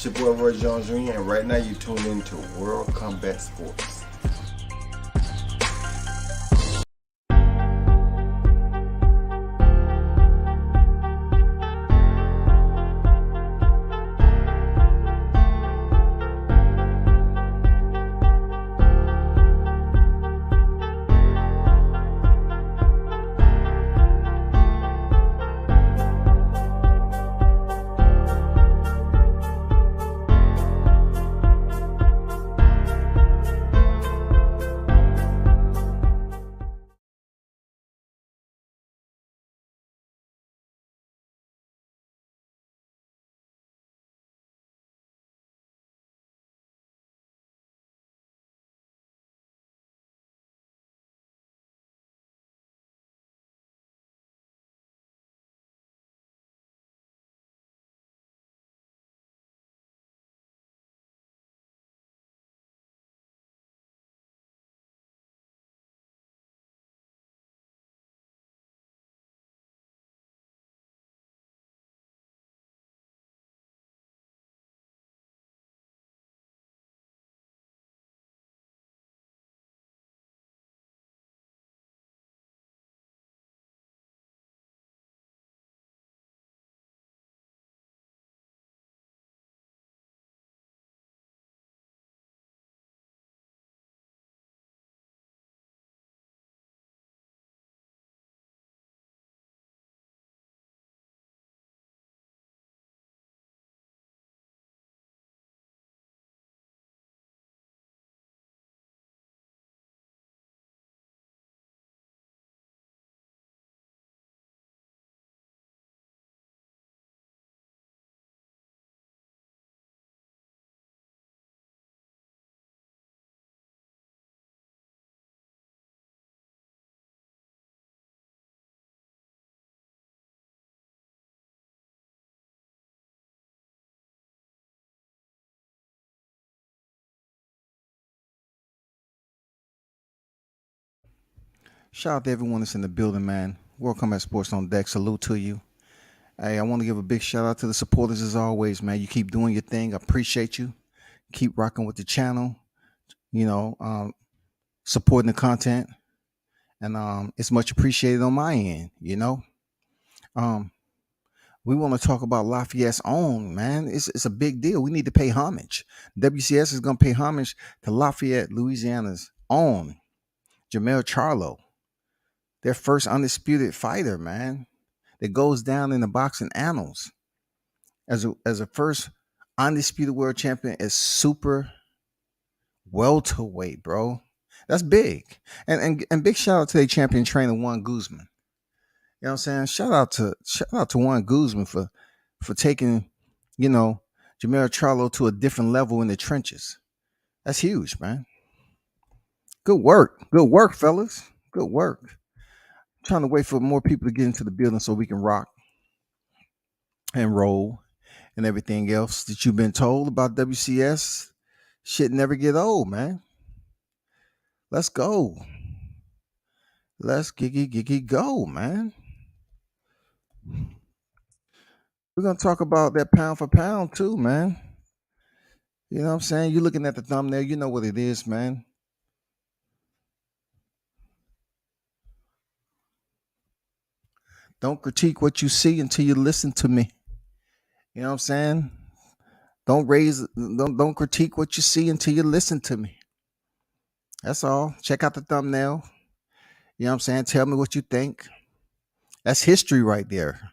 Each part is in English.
It's your boy Roy Jones Jr. and right now you tuned into World Combat Sports. Shout out to everyone that's in the building, man. Welcome at Sports on Deck. Salute to you. Hey, I want to give a big shout out to the supporters as always, man. You keep doing your thing. I appreciate you. Keep rocking with the channel. You know, supporting the content, and it's much appreciated on my end. Um, we want to talk about Lafayette's own, man. It's a big deal. We need to pay homage. WCS is going to pay homage to Lafayette, Louisiana's own Jermell Charlo, their first undisputed fighter, man, that goes down in the boxing annals as a first undisputed world champion as super welterweight, bro. That's big. And big shout out to their champion trainer Juan Guzman. You know what I'm saying? Shout out to Juan Guzman for taking, you know, Jermell Charlo to a different level in the trenches. That's huge, man. Good work. Good work, fellas. Good work. Trying to wait for more people to get into the building so we can rock and roll and everything else that you've been told about WCS. Shit never get old, man. Let's go. Let's giggy go, man. We're gonna talk about that pound for pound too, man. You know what I'm saying? You're looking at the thumbnail, you know what it is, man. Don't critique what you see until you listen to me. You know what I'm saying? Don't critique what you see until you listen to me. That's all. Check out the thumbnail. You know what I'm saying? Tell me what you think. That's history right there.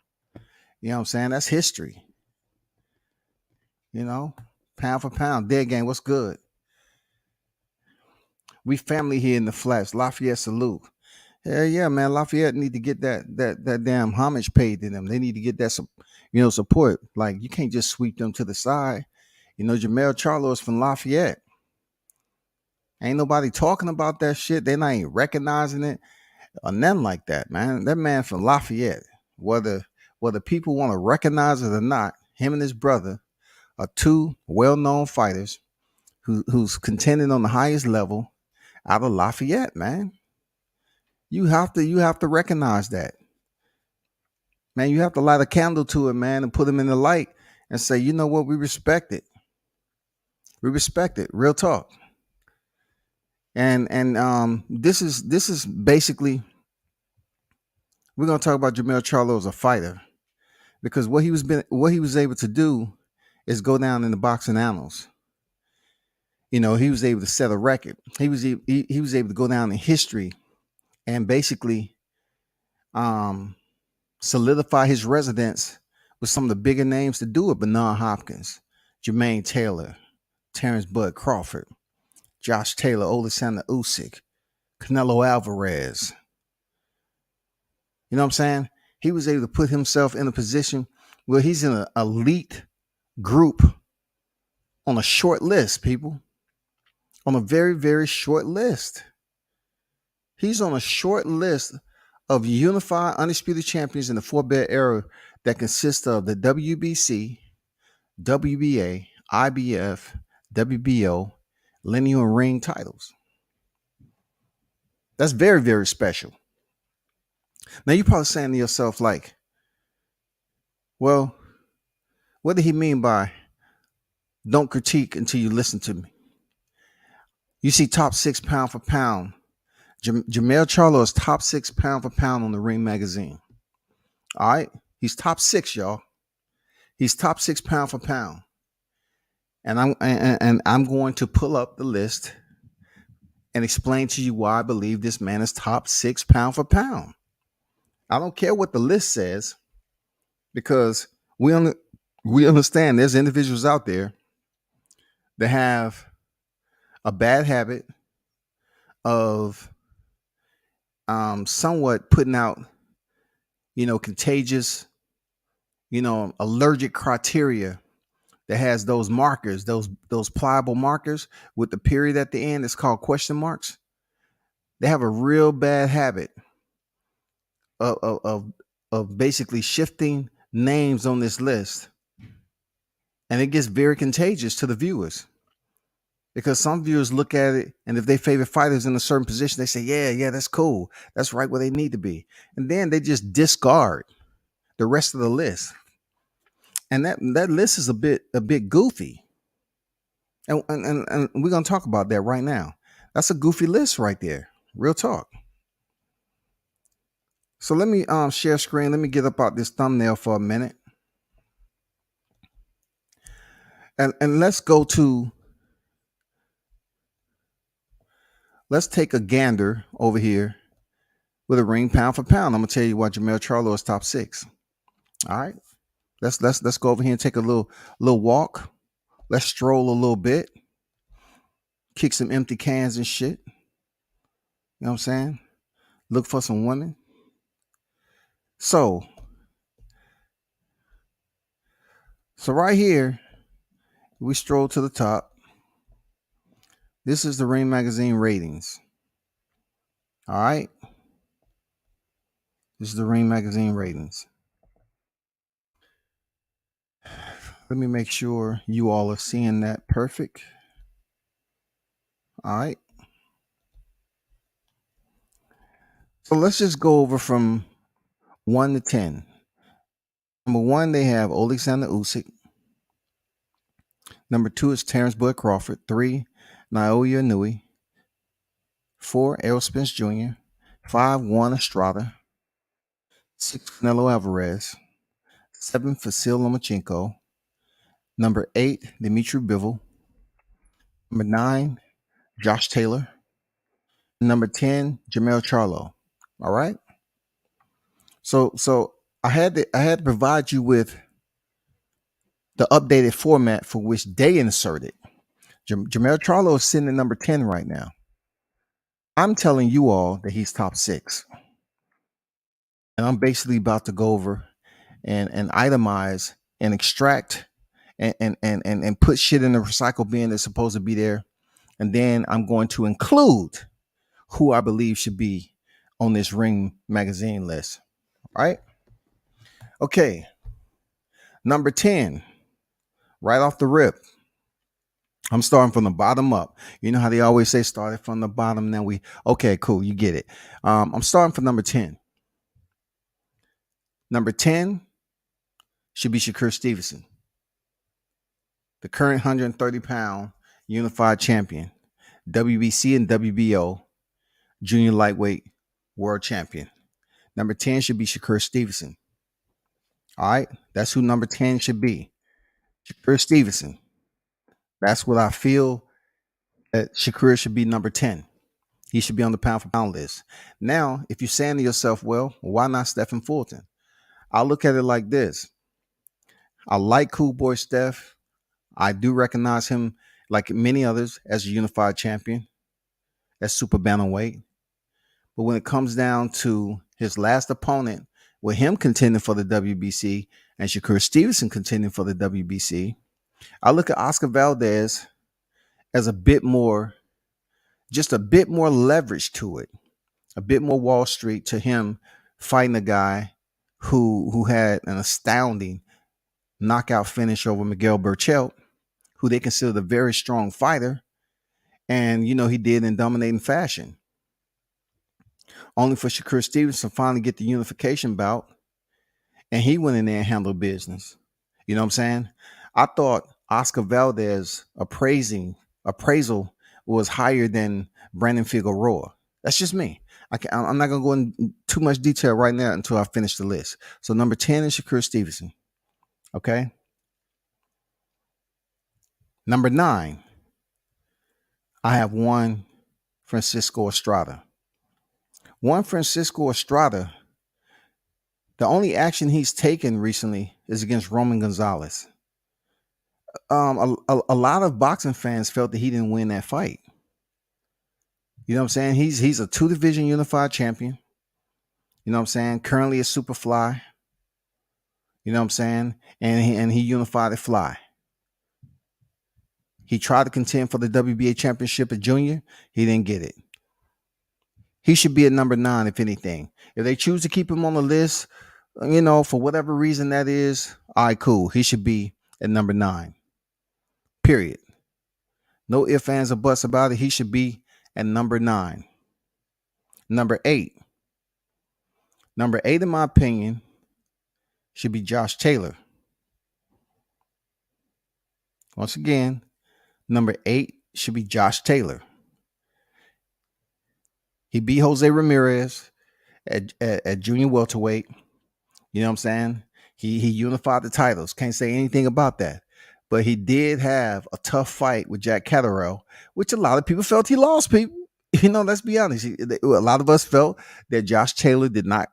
You know what I'm saying? That's history. You know, pound for pound, dead game. What's good? We family here in the flesh. Lafayette salute. Hell yeah, man. Lafayette need to get that damn homage paid to them. They need to get that support. Like you can't just sweep them to the side. You know, Jermell Charlo is from Lafayette. Ain't nobody talking about that shit. They not even recognizing it or nothing like that, man. That man from Lafayette, whether people want to recognize it or not, him and his brother are two well-known fighters who's contending on the highest level out of Lafayette, man. You have to recognize that. Man, you have to light a candle to it, man, and put them in the light and say, you know what, we respect it. We respect it. Real talk. And this is basically, we're gonna talk about Jermell Charlo as a fighter, because what he was able to do is go down in the boxing annals. You know, he was able to set a record. He was able to go down in history and basically um, solidify his residence with some of the bigger names to do it: Bernard Hopkins, Jermaine Taylor, Terrence Bud Crawford, Josh Taylor, Alexander Usyk, Canelo Alvarez. You know what I'm saying? He was able to put himself in a position where he's in an elite group on a short list, people. On a very, very short list. He's on a short list of unified undisputed champions in the four-belt era that consists of the WBC, WBA, IBF, WBO, lineal and ring titles. That's very, very special. Now you're probably saying to yourself, like, well, what did he mean by don't critique until you listen to me? You see top 6 pound for pound. Jermell Charlo is top 6 pound for pound on the Ring magazine. All right. He's top 6, y'all. He's top 6 pound for pound. And I'm going to pull up the list and explain to you why I believe this man is top 6 pound for pound. I don't care what the list says, because we understand there's individuals out there that have a bad habit of somewhat putting out, contagious, allergic criteria that has those markers, those pliable markers with the period at the end. It's called question marks. They have a real bad habit of basically shifting names on this list, and it gets very contagious to the viewers, because some viewers look at it, and if they favorite fighters in a certain position, they say, yeah, that's cool, that's right where they need to be, and then they just discard the rest of the list, and that list is a bit goofy, and we're gonna talk about that right now. That's a goofy list right there. Real talk. So let me share screen. Let me get up out this thumbnail for a minute. And let's take a gander over here with a ring pound for pound. I'm gonna tell you why Jermell Charlo is top 6. All right. Let's go over here and take a little walk. Let's stroll a little bit. Kick some empty cans and shit. You know what I'm saying? Look for some women. So right here, we stroll to the top. This is the Ring magazine ratings. All right. This is the Ring magazine ratings. Let me make sure you all are seeing that perfect. All right. So let's just go over from 1 to 10. Number 1, they have Alexander Usyk. Number 2 is Terrence Bud Crawford. 3, Naoya Inoue. 4, Errol Spence Jr. 5, Juan Estrada. 6, Canelo Alvarez. 7, Vasyl Lomachenko. Number 8, Dimitri Bivol. Number 9, Josh Taylor. Number 10, Jermell Charlo. All right. So I had to provide you with the updated format for which they inserted. Jermell Charlo is sitting at number 10 right now. I'm telling you all that he's top 6. And I'm basically about to go over and itemize and extract and put shit in the recycle bin that's supposed to be there. And then I'm going to include who I believe should be on this Ring magazine list. All right. Okay. Number 10, right off the rip. I'm starting from the bottom up. You know how they always say started from the bottom. Now okay, cool. You get it. I'm starting from number 10. Number 10 should be Shakur Stevenson, the current 130-pound unified champion, WBC and WBO junior lightweight world champion. Number 10 should be Shakur Stevenson. All right, that's who number 10 should be. Shakur Stevenson. That's what I feel that Shakur should be number 10. He should be on the pound for pound list. Now, if you're saying to yourself, well, why not Stephen Fulton? I'll look at it like this. I like Cool Boy Steph. I do recognize him, like many others, as a unified champion, as super bantamweight. But when it comes down to his last opponent, with him contending for the WBC and Shakur Stevenson contending for the WBC, I look at Oscar Valdez as a bit more leverage to it, a bit more Wall Street to him fighting a guy who had an astounding knockout finish over Miguel Berchelt, who they considered a very strong fighter. And, he did in dominating fashion. Only for Shakur Stevenson to finally get the unification bout. And he went in there and handled business. You know what I'm saying? I thought Oscar Valdez appraisal was higher than Brandon Figueroa. That's just me. I'm not going to go in too much detail right now until I finish the list. So number 10 is Shakur Stevenson. Okay. Number 9, I have Juan Francisco Estrada. Juan Francisco Estrada, the only action he's taken recently is against Roman Gonzalez. A lot of boxing fans felt that he didn't win that fight. You know what I'm saying? He's a 2-division unified champion. You know what I'm saying? Currently a super fly. You know what I'm saying? And he unified at fly. He tried to contend for the WBA championship at junior. He didn't get it. He should be at number 9, if anything. If they choose to keep him on the list, for whatever reason that is, all right, cool. He should be at number 9. Period. No ifs, ands, or buts about it. He should be at number 9. Number 8. Number 8, in my opinion, should be Josh Taylor. Once again, number 8 should be Josh Taylor. He beat Jose Ramirez at junior welterweight. You know what I'm saying? He unified the titles. Can't say anything about that. But he did have a tough fight with Jack Catterall, which a lot of people felt he lost, people. Let's be honest. A lot of us felt that Josh Taylor did not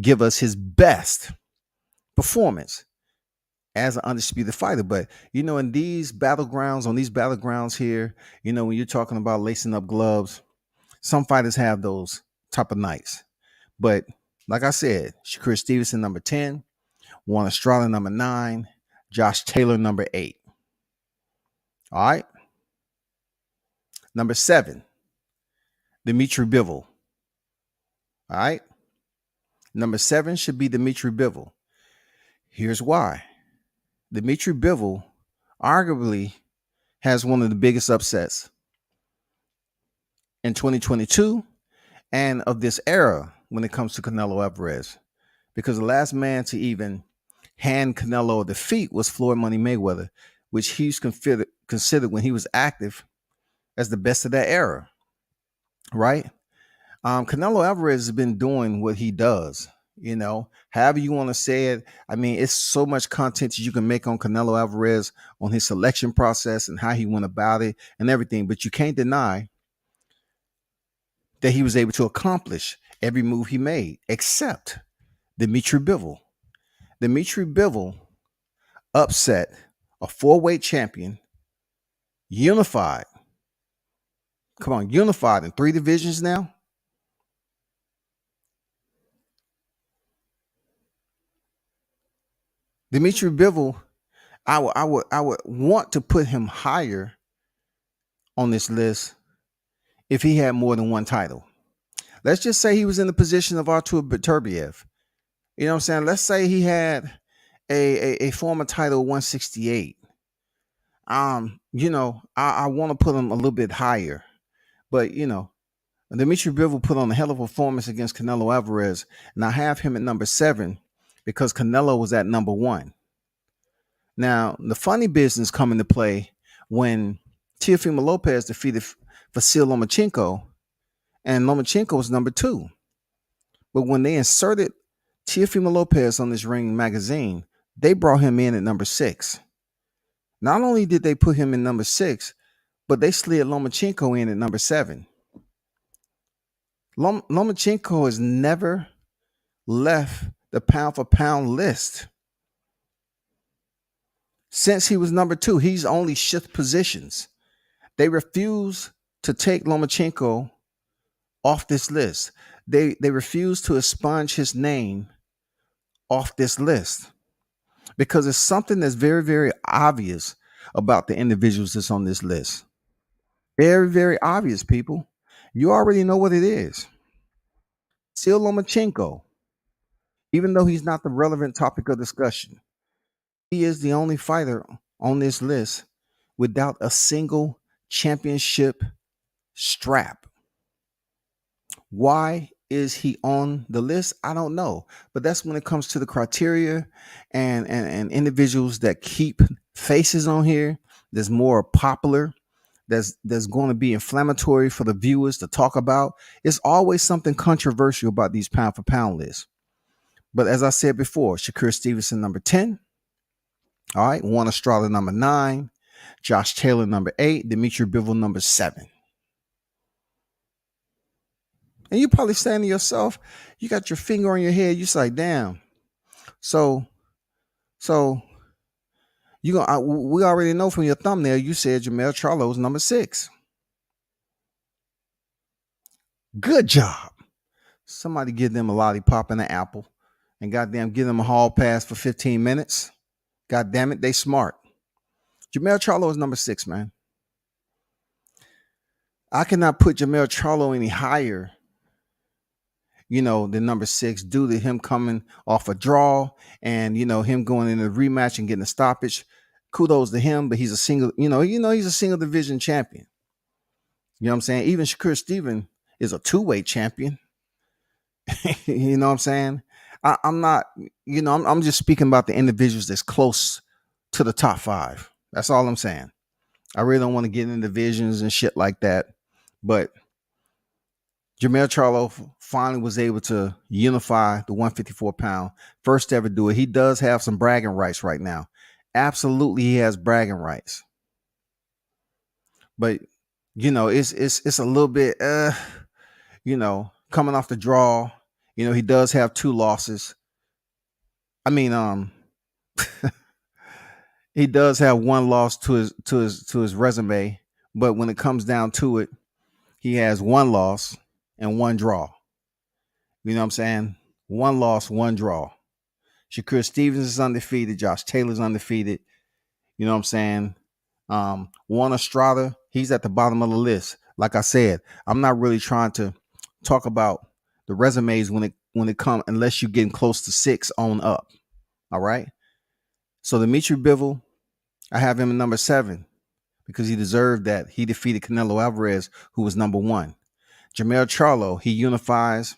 give us his best performance as an undisputed fighter. But, in these battlegrounds here, when you're talking about lacing up gloves, some fighters have those type of nights. But like I said, Shakur Stevenson, number 10, Juan Estrada, number 9, Josh Taylor, number 8. All right. Number 7, Dimitri Bivol. All right. Number 7 should be Dimitri Bivol. Here's why. Dimitri Bivol arguably has one of the biggest upsets in 2022 and of this era when it comes to Canelo Alvarez, because the last man to even hand Canelo a defeat was Floyd Money Mayweather, which he's considered when he was active as the best of that era, right? Canelo Alvarez has been doing what he does, however you want to say it. I mean, it's so much content that you can make on Canelo Alvarez, on his selection process and how he went about it and everything, but you can't deny that he was able to accomplish every move he made, except Dimitri Bivol. Dimitri Bivol upset a 4-weight champion, unified. Come on, unified in 3 divisions now. Dimitri Bivol, I would want to put him higher on this list if he had more than one title. Let's just say he was in the position of Artur Beterbiev. You know what I'm saying? Let's say he had a former title 168. I want to put him a little bit higher. But, Dimitri Bivol put on a hell of a performance against Canelo Alvarez. And I have him at number 7 because Canelo was at number 1. Now, the funny business come into play when Teofimo Lopez defeated Vasil Lomachenko, and Lomachenko was number 2. But when they inserted Teofimo Lopez on this Ring magazine, they brought him in at number 6. Not only did they put him in number 6, but they slid Lomachenko in at number 7. Lomachenko has never left the pound for pound list. Since he was number 2, he's only shift positions. They refuse to take Lomachenko off this list. They refuse to expunge his name off this list because it's something that's very, very obvious about the individuals that's on this list. Very, very obvious, people. You already know what it is. Vasil Lomachenko, even though he's not the relevant topic of discussion, he is the only fighter on this list without a single championship strap. Why is he on the list? I don't know. But that's when it comes to the criteria and individuals that keep faces on here that's more popular, that's going to be inflammatory for the viewers to talk about. It's always something controversial about these pound for pound lists. But as I said before, Shakur Stevenson number 10. All right, Juan Estrada number 9, Josh Taylor number 8, Dimitri Bivol number 7. And you're probably saying to yourself, you got your finger on your head, you're like, damn. So we already know from your thumbnail you said Jermell Charlo was number 6. Good job. Somebody give them a lollipop and an apple and goddamn give them a hall pass for 15 minutes. God damn it, they smart. Jermell Charlo is number 6, man. I cannot put Jermell Charlo any higher, than number 6 due to him coming off a draw and, him going in a rematch and getting a stoppage. Kudos to him, but he's a single, he's a single division champion. You know what I'm saying? Even Shakur Stevenson is a 2-weight champion. You know what I'm saying? I'm not, I'm just speaking about the individuals that's close to the top 5. That's all I'm saying. I really don't want to get into divisions and shit like that. But Jermell Charlo finally was able to unify the 154-pound. First to ever do it. He does have some bragging rights right now. Absolutely, he has bragging rights. But, it's a little bit, coming off the draw. He does have 2 losses. I mean, he does have 1 loss to his resume, but when it comes down to it, he has 1 loss and 1 draw. You know what I'm saying? 1 loss, 1 draw. Shakur Stevenson is undefeated. Josh Taylor's undefeated. You know what I'm saying? Juan Estrada, he's at the bottom of the list. Like I said, I'm not really trying to talk about the resumes when it comes, unless you're getting close to 6 on up. All right. So Dimitri Bivol, I have him at number 7 because he deserved that. He defeated Canelo Alvarez, who was number 1. Jermell Charlo, he unifies.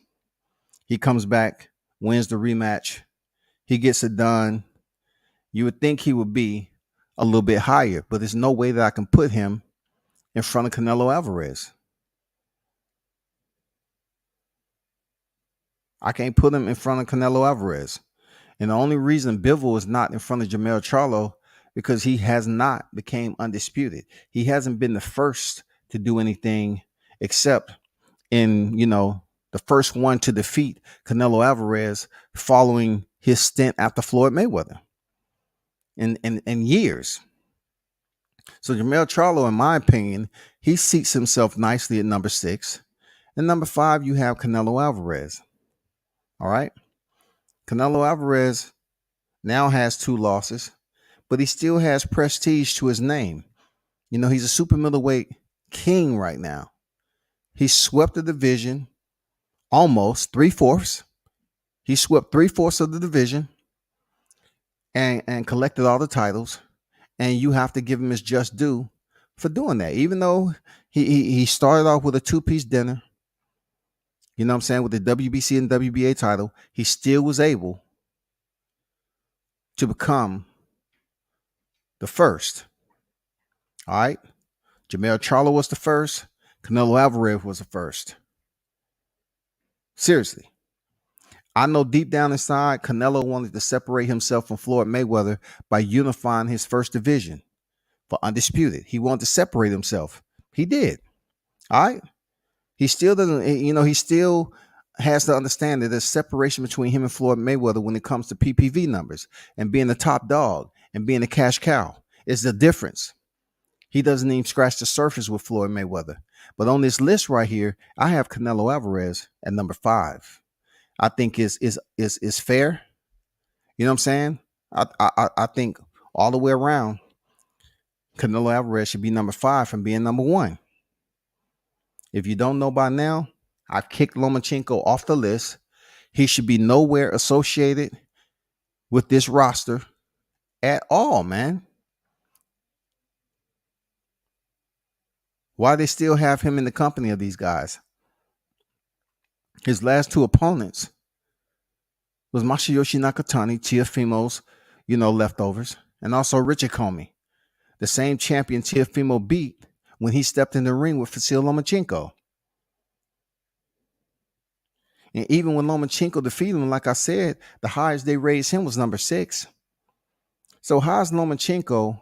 He comes back, wins the rematch. He gets it done. You would think he would be a little bit higher, but there's no way that I can put him in front of Canelo Alvarez. I can't put him in front of Canelo Alvarez. And the only reason Bivol is not in front of Jermell Charlo because he has not became undisputed. He hasn't been the first to do anything except in, the first one to defeat Canelo Alvarez following his stint after Floyd Mayweather in years. So Jermell Charlo, in my opinion, he seats himself nicely at number 6. And number 5, you have Canelo Alvarez. All right. Canelo Alvarez now has 2 losses, but he still has prestige to his name. He's a super middleweight king right now. He swept the division almost 3/4. He swept 3/4 of the division and collected all the titles. And you have to give him his just due for doing that. Even though he started off with a 2-piece dinner, you know what I'm saying, with the WBC and WBA title, he still was able to become the first, all right, Jermell Charlo was the first. Canelo Alvarez was the first. Seriously. I know deep down inside, Canelo wanted to separate himself from Floyd Mayweather by unifying his first division for Undisputed. He wanted to separate himself. He did. All right. He still doesn't, he still has to understand that there's separation between him and Floyd Mayweather when it comes to PPV numbers and being the top dog and being a cash cow. It's the difference. He doesn't even scratch the surface with Floyd Mayweather. But on this list right here, I have Canelo Alvarez at number 5. I think is fair. You know what I'm saying? I think all the way around, Canelo Alvarez should be number 5 from being number 1. If you don't know by now, I've kicked Lomachenko off the list. He should be nowhere associated with this roster at all, man. Why they still have him in the company of these guys? His last 2 opponents was Masayoshi Nakatani, Teofimo's, leftovers, and also Richard Comey, the same champion Teofimo beat when he stepped in the ring with Vasyl Lomachenko. And even when Lomachenko defeated him, like I said, the highest they raised him was number 6. So how is Lomachenko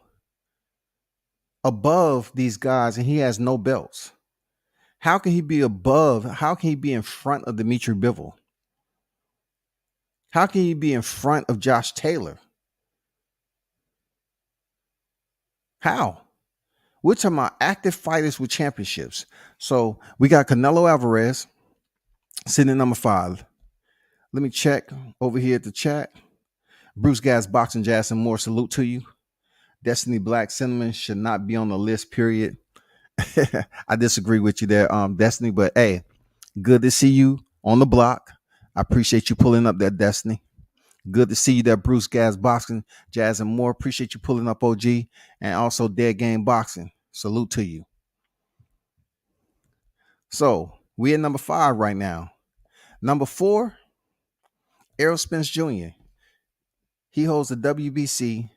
above these guys and he has no belts? How can he be above? How can he be in front of Dimitri Bivol? How can he be in front of Josh Taylor? How? We're talking about active fighters with championships. So we got Canelo Alvarez sitting at number 5. Let me check over here at the chat. Bruce Gas Boxing Jazz and more. Salute to you. Destiny Black Cinnamon should not be on the list, period. I disagree with you there, Destiny, but hey, good to see you on the block. I appreciate you pulling up that, Destiny. Good to see you there, Bruce Gas Boxing, Jazz and more. Appreciate you pulling up, OG, and also Dead Game Boxing. Salute to you. So we're at number 5 right now. Number 4, Errol Spence Jr. He holds the WBC,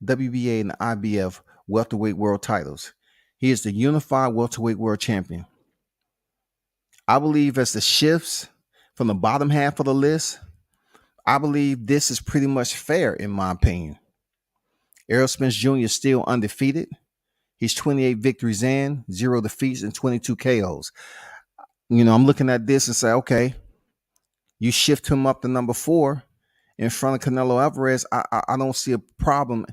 WBA, and the IBF welterweight world titles. He is the unified welterweight world champion. I believe as the shifts from the bottom half of the list, I believe this is pretty much fair in my opinion. Errol Spence Jr. is still undefeated. He's 28 victories in, 0 defeats, and 22 KOs. I'm looking at this and say, okay, you shift him up to number 4 in front of Canelo Alvarez. I don't see a problem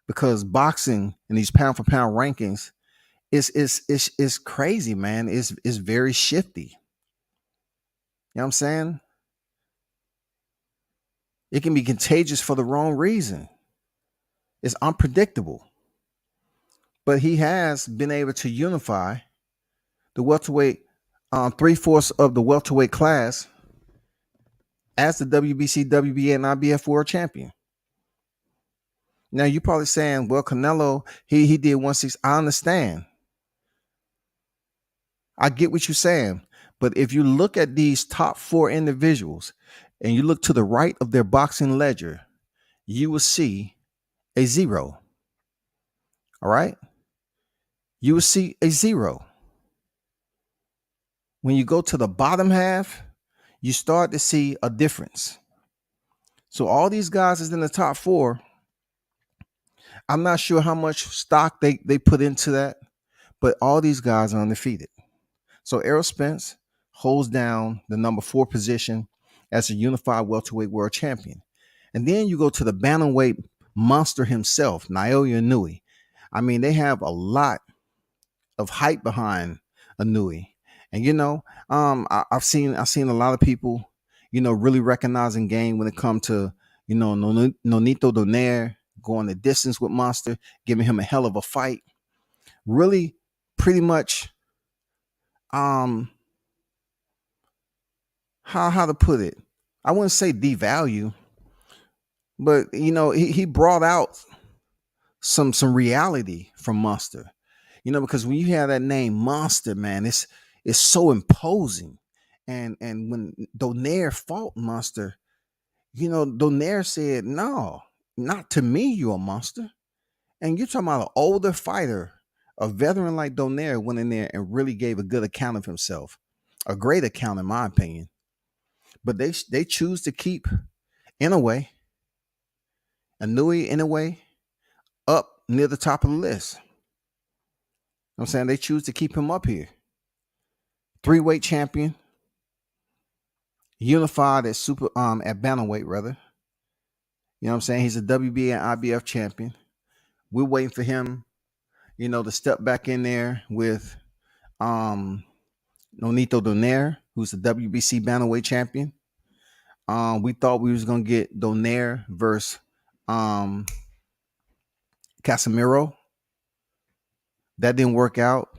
because boxing in these pound for pound rankings is crazy, man. It's very shifty. You know what I'm saying? It can be contagious for the wrong reason. It's unpredictable. But he has been able to unify the welterweight, 3/4 of the welterweight class as the WBC, WBA, and IBF world champion. Now you're probably saying, well, Canelo, he did 160. I understand. I get what you're saying. But if you look at these top 4 individuals and you look to the right of their boxing ledger, you will see a 0. All right? You will see a 0. When you go to the bottom half, you start to see a difference. So all these guys is in the top 4. I'm not sure how much stock they put into that, but all these guys are undefeated. So Errol Spence holds down the number 4 position as a unified welterweight world champion. And then you go to the bantamweight monster himself, Naoya Inoue. I mean, they have a lot of hype behind Inoue. And I've seen a lot of people, really recognizing game when it comes to, Nonito Donaire going the distance with Monster, giving him a hell of a fight. Really pretty much how to put it. I wouldn't say devalue, but he brought out some reality from Monster. Because when you have that name Monster, man, it's so imposing. And when Donaire fought Monster, Donaire said, "No, not to me, you're a monster." And you're talking about an older fighter, A veteran like Donaire went in there and really gave a good account of himself, a great account in my opinion. But they choose to keep Inoue, Inoue up near the top of the list. I'm saying they choose to keep him up here. 3-weight champion, unified at at bantamweight rather. You know what I'm saying? He's a WBA and IBF champion. We're waiting for him, to step back in there with Nonito Donaire, who's the WBC bantamweight champion. We thought we was gonna get Donaire versus Casemiro. That didn't work out.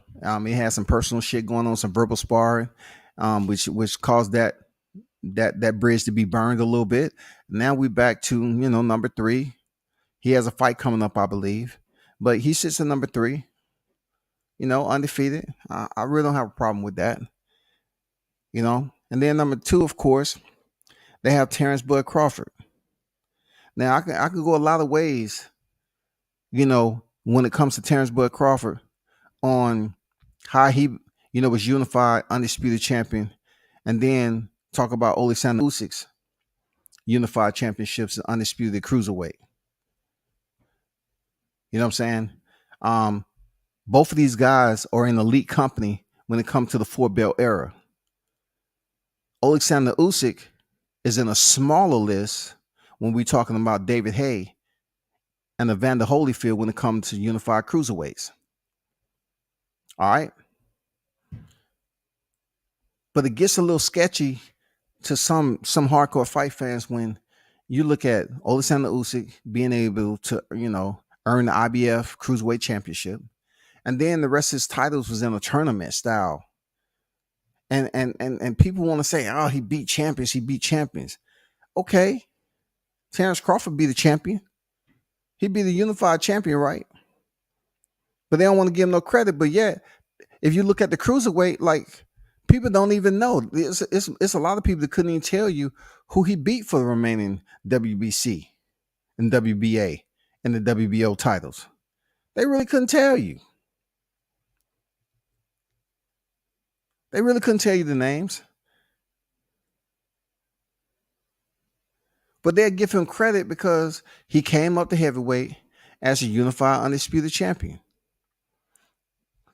He had some personal shit going on, some verbal sparring, which caused that bridge to be burned a little bit. Now we're back to number 3. He has a fight coming up, I believe, but he sits at number 3. Undefeated. I really don't have a problem with that. And then number 2, of course, they have Terrence Bud Crawford. Now I could go a lot of ways, when it comes to Terrence Bud Crawford, on how he, was unified undisputed champion, and then talk about Alexander Usyk's unified championships and undisputed cruiserweight. You know what I'm saying? Both of these guys are in elite company when it comes to the 4-belt era. Alexander Usyk is in a smaller list when we're talking about David Haye and Evander Holyfield when it comes to unified cruiserweights. All right. But it gets a little sketchy to some hardcore fight fans when you look at Alexander Usyk being able to, earn the IBF Cruiserweight Championship. And then the rest of his titles was in a tournament style. And people want to say, oh, he beat champions. Okay. Terrence Crawford be the champion. He'd be the unified champion, right? But they don't want to give him no credit. But yet, if you look at the cruiserweight, like, people don't even know. It's a lot of people that couldn't even tell you who he beat for the remaining WBC and WBA and the WBO titles. They really couldn't tell you. They really couldn't tell you the names. But they'll give him credit because he came up to heavyweight as a unified undisputed champion.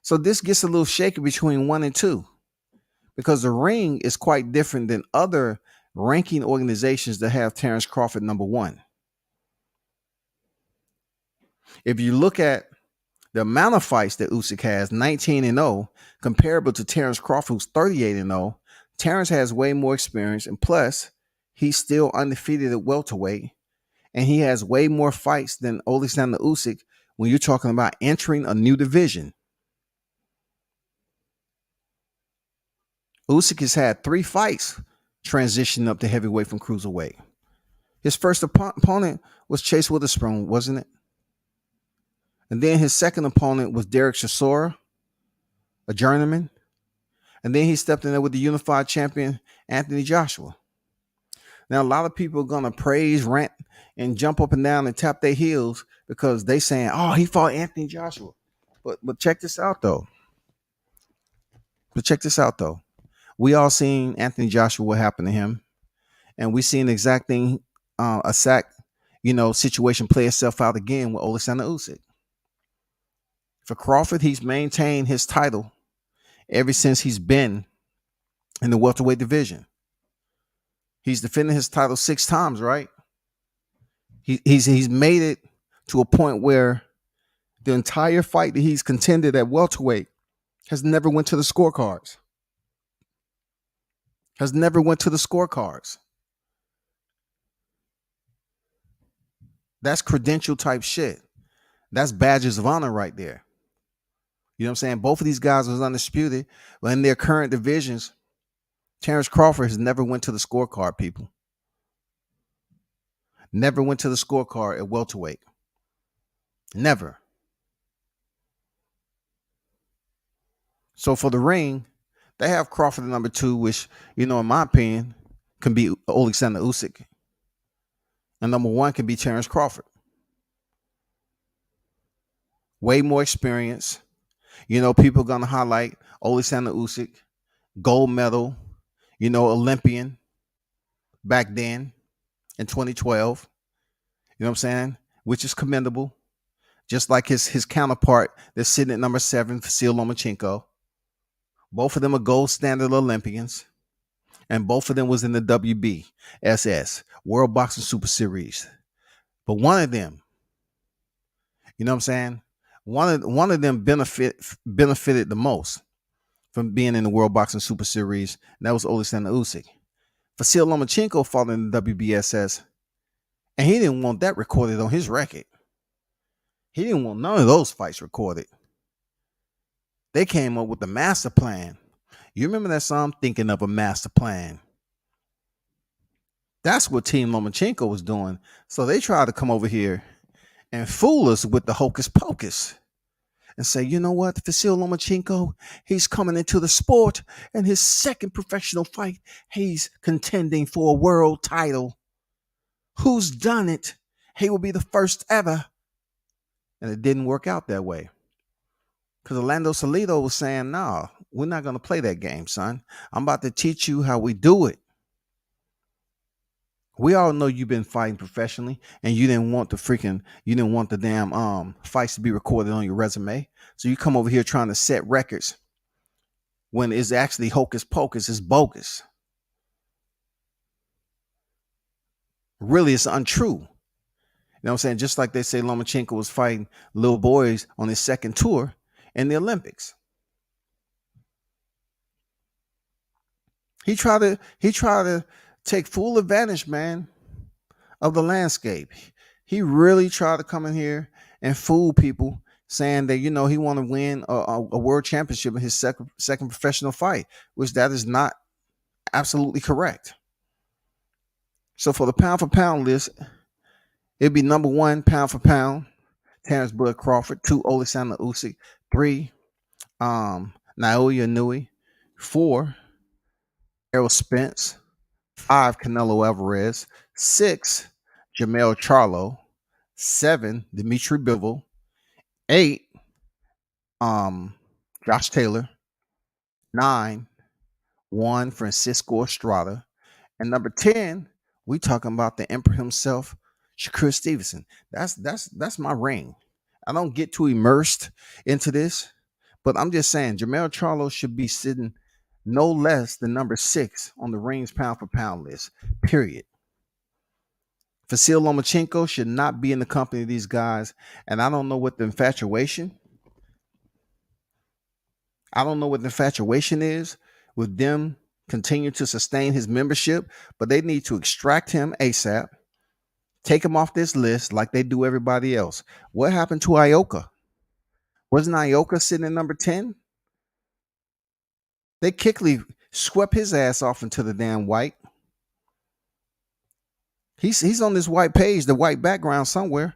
So this gets a little shaky between 1 and 2 because the ring is quite different than other ranking organizations that have Terrence Crawford number 1. If you look at the amount of fights that Usyk has, 19-0, comparable to Terrence Crawford, who's 38-0, Terrence has way more experience, and plus, he's still undefeated at welterweight, and he has way more fights than Alexander Usyk when you're talking about entering a new division. Usyk has had 3 fights transitioning up to heavyweight from cruiserweight. His first opponent was Chase Witherspoon, wasn't it? And then his second opponent was Derek Chisora, a journeyman. And then he stepped in there with the unified champion, Anthony Joshua. Now, a lot of people are going to praise, rant, and jump up and down and tap their heels because they saying, oh, he fought Anthony Joshua. But check this out, though. We all seen Anthony Joshua, what happened to him. And we seen the exact thing, a sack, situation play itself out again with Alexander Usyk. For Crawford, he's maintained his title ever since he's been in the welterweight division. He's defended his title 6 times, right? He's made it to a point where the entire fight that he's contended at welterweight has never went to the scorecards. That's credential type shit. That's badges of honor right there. You know what I'm saying? Both of these guys was undisputed, but in their current divisions, Terrence Crawford has never went to the scorecard, people. Never went to the scorecard at welterweight. Never. So for the ring, they have Crawford at number 2, which, in my opinion, can be Alexander Usyk. And number 1 can be Terrence Crawford. Way more experience. People gonna highlight Oleksandr Usyk, gold medal, Olympian back then in 2012. You know what I'm saying? Which is commendable. Just like his counterpart that's sitting at number 7, Vasyl Lomachenko. Both of them are gold standard Olympians, and both of them was in the WBSS, World Boxing Super Series. But one of them, you know what I'm saying? One of them benefited the most from being in the World Boxing Super Series, and that was Oleksandr Usyk. Vasyl Lomachenko fought in the WBSS, and he didn't want that recorded on his record. He didn't want none of those fights recorded. They came up with the master plan. You remember that song, Thinking of a Master Plan? That's what Team Lomachenko was doing. So they tried to come over here and fool us with the hocus pocus and say, you know what, Vasyl Lomachenko, he's coming into the sport, and his second professional fight, he's contending for a world title. Who's done it? He will be the first ever. And it didn't work out that way. Because Orlando Salido was saying, nah, we're not going to play that game, son. I'm about to teach you how we do it. We all know you've been fighting professionally, and you didn't want the damn fights to be recorded on your resume. So you come over here trying to set records when it's actually hocus pocus, it's bogus. Really, it's untrue. You know what I'm saying? Just like they say Lomachenko was fighting little boys on his second tour in the Olympics. He tried to take full advantage, man, of the landscape. He really tried to come in here and fool people, saying that, he want to win a world championship in his second professional fight, which that is not absolutely correct. So for the pound for pound list, it'd be number 1, pound for pound, Terrence Bud Crawford. 2, Oleksandr Usyk. 3, Naoya Inoue. 4, Errol Spence. 5, Canelo Alvarez. 6, Jermell Charlo. 7, Dimitri Bivol. 8, Josh Taylor. 9, Juan Francisco Estrada. And number 10, we talking about the emperor himself, Shakur Stevenson. That's my ring. I don't get too immersed into this, but I'm just saying Jermell Charlo should be sitting no less than number 6 on the rings pound for pound list, period. Vasyl Lomachenko should not be in the company of these guys, and I don't know what the infatuation is with them continue to sustain his membership, but they need to extract him ASAP, take him off this list like they do everybody else. What happened to Ioka? Wasn't Ioka sitting at number 10? They quickly swept his ass off into the damn white. He's on this white page, the white background somewhere.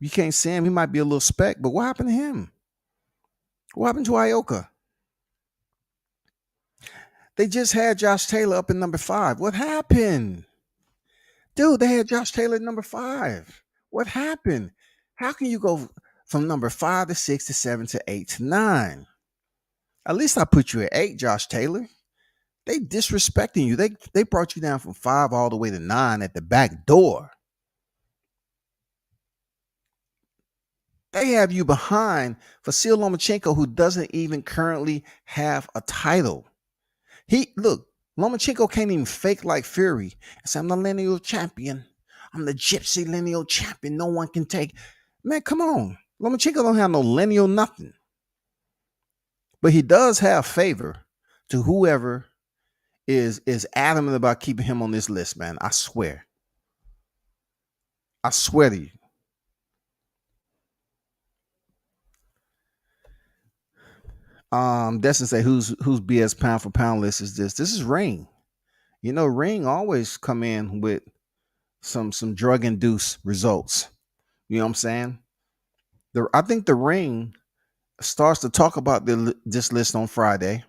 You can't see him. He might be a little speck, but what happened to him? What happened to Ioka? They just had Josh Taylor up in number 5. What happened? Dude, they had Josh Taylor at number 5. What happened? How can you go from number 5 to 6 to 7 to 8 to 9? At least I put you at 8, Josh Taylor. They disrespecting you. They brought you down from 5 all the way to 9 at the back door. They have you behind Vasyl Lomachenko, who doesn't even currently have a title. Lomachenko can't even fake like Fury and say, I'm the lineal champion. I'm the gypsy lineal champion. No one can take. Man, come on. Lomachenko don't have no lineal nothing. But he does have favor to whoever is adamant about keeping him on this list, man. I swear. I swear to you. Destin say whose BS pound for pound list is this? This is Ring. Ring always come in with some drug induced results. You know what I'm saying? I think the Ring starts to talk about this list on Friday,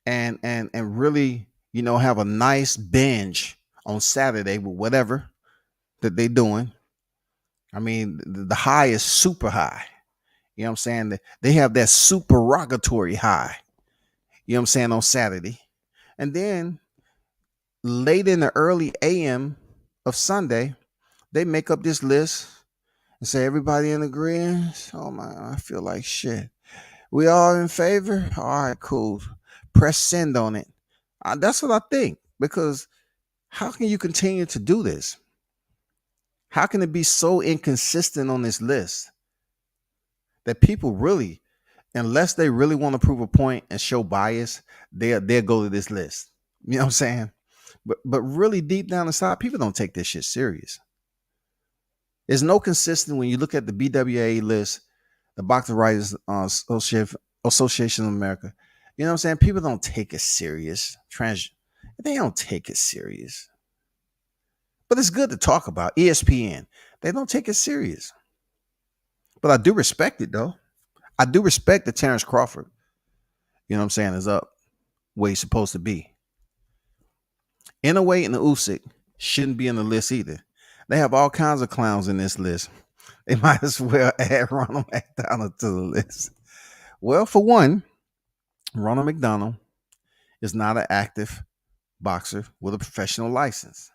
and really, have a nice binge on Saturday with whatever that they're doing. I mean, the high is super high. You know what I'm saying? They have that supererogatory high, you know what I'm saying, on Saturday. And then late in the early AM of Sunday, they make up this list and say everybody in agreement. Oh my, I feel like shit. We all in favor? All right, cool. Press send on it. That's what I think. Because how can you continue to do this? How can it be so inconsistent on this list that people really, unless they really want to prove a point and show bias, they'll go to this list. You know what I'm saying? But really deep down inside, people don't take this shit serious. There's no consistent when you look at the BWA list, the Boxing Writers Association of America. You know what I'm saying? People don't take it serious. They don't take it serious. But it's good to talk about. ESPN, they don't take it serious. But I do respect it though. I do respect that Terrence Crawford, you know what I'm saying, is up where he's supposed to be. Inoue and Usyk shouldn't be in the list either. They have all kinds of clowns in this list. They might as well add Ronald McDonald to the list. Well, for one, Ronald McDonald is not an active boxer with a professional license.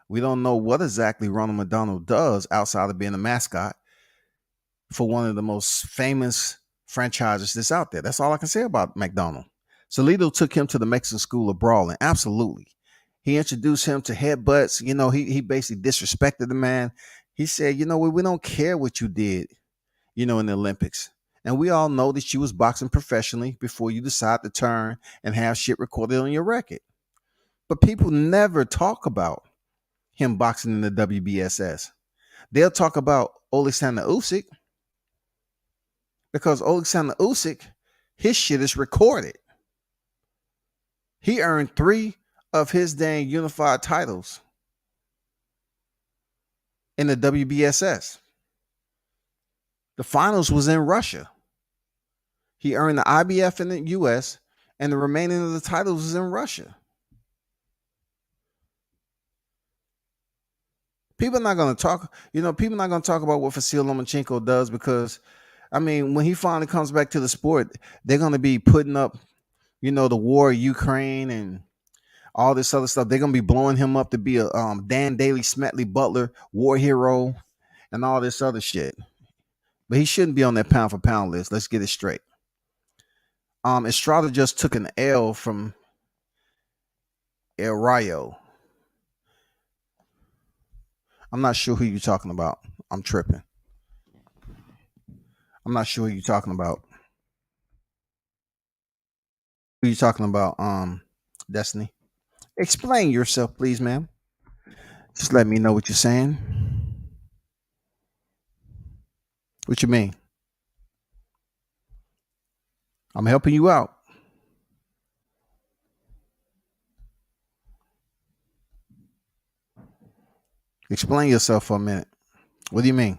We don't know what exactly Ronald McDonald does outside of being a mascot for one of the most famous franchises that's out there. That's all I can say about McDonald. Salido took him to the Mexican School of Brawling. Absolutely. He introduced him to headbutts. You know, he basically disrespected the man. He said, you know, we don't care what you did, you know, in the Olympics. And we all know that you was boxing professionally before you decide to turn and have shit recorded on your record. But people never talk about him boxing in the WBSS. They'll talk about Alexander Usyk because Alexander Usyk, his shit is recorded. He earned 3 of his dang unified titles in the WBSS. The finals was in Russia. He earned the IBF in the US, and the remaining of the titles was in Russia. People are not going to talk, you know, people are not going to talk about what Vasyl Lomachenko does because, I mean, when he finally comes back to the sport, they're going to be putting up, you know, the war in Ukraine and all this other stuff. They're going to be blowing him up to be a Dan Daly Smetley Butler war hero and all this other shit. But he shouldn't be on that pound for pound list. Let's get it straight. Estrada just took an L from El Rayo. I'm not sure who you're talking about. I'm tripping. I'm not sure who you're talking about. Who you talking about? Destiny. Explain yourself, please, ma'am. Just let me know what you're saying. What you mean? I'm helping you out. Explain yourself for a minute. What do you mean?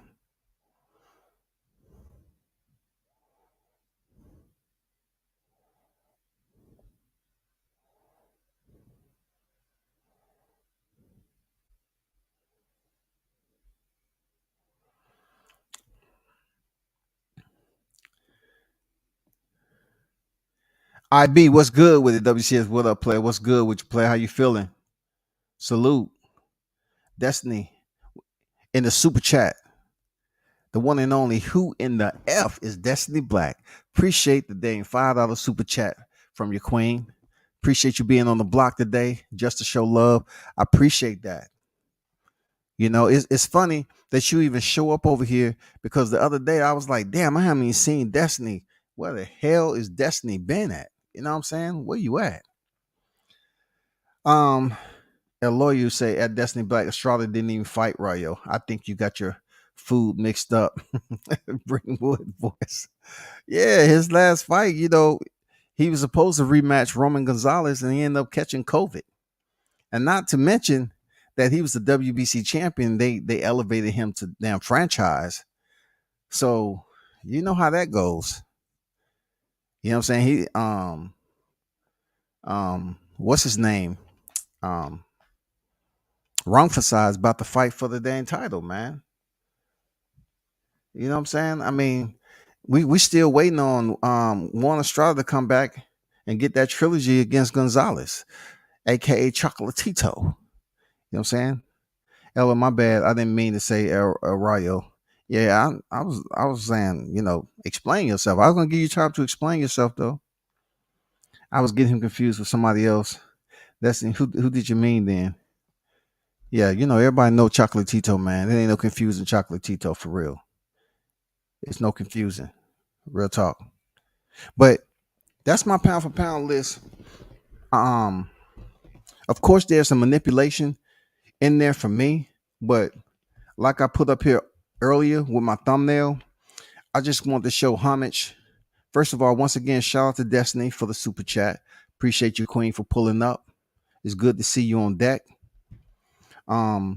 IB, what's good with it? WCS, what up, player? What's good with you, player? How you feeling? Salute. Destiny in the super chat. The one and only who in the F is Destiny Black. Appreciate the dang $5 super chat from your queen. Appreciate you being on the block today just to show love. I appreciate that. You know, it's funny that you even show up over here because the other day I was like, damn, I haven't even seen Destiny. Where the hell is Destiny been at? You know what I'm saying? Where you at? A lawyer say at Destiny Black, Estrada didn't even fight Rayo. I think you got your food mixed up. Ringwood voice. Yeah, his last fight, you know, he was supposed to rematch Roman Gonzalez and he ended up catching COVID. And not to mention that he was the WBC champion. They elevated him to damn franchise. So you know how that goes. You know what I'm saying? What's his name? Rumfasad is about to fight for the dang title, man. You know what I'm saying? I mean, we still waiting on Juan Estrada to come back and get that trilogy against Gonzalez, aka Chocolatito. You know what I'm saying? Ella, my bad. I didn't mean to say El Rayo. Yeah, I was saying, explain yourself. I was gonna give you time to explain yourself though. I was getting him confused with somebody else. That's who did you mean then? Yeah, everybody know Chocolatito, man. There ain't no confusing Chocolatito for real. It's no confusing. Real talk. But that's my pound for pound list. Um, of course there's some manipulation in there for me, but like I put up here earlier with my thumbnail, I just want to show homage. First of all, once again, shout out to Destiny for the super chat. Appreciate you, Queen, for pulling up. It's good to see you on deck. I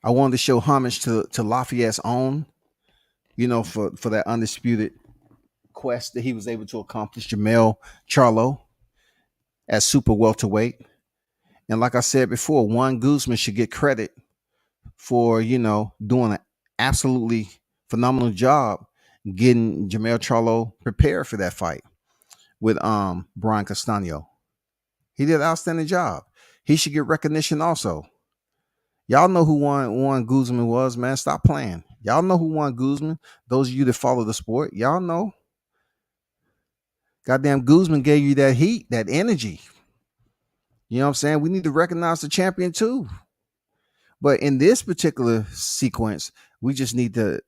wanted to show homage to Lafayette's own, for that undisputed quest that he was able to accomplish, Jermell Charlo at super welterweight. And like I said before, Juan Guzman should get credit for, doing an absolutely phenomenal job getting Jermell Charlo prepared for that fight with Brian Castano. He did an outstanding job. He should get recognition also. Y'all know who Juan Guzman was, man. Stop playing. Y'all know who Juan Guzman. Those of you that follow the sport, y'all know. Goddamn, Guzman gave you that heat, that energy. You know what I'm saying? We need to recognize the champion too. But in this particular sequence, we just need to,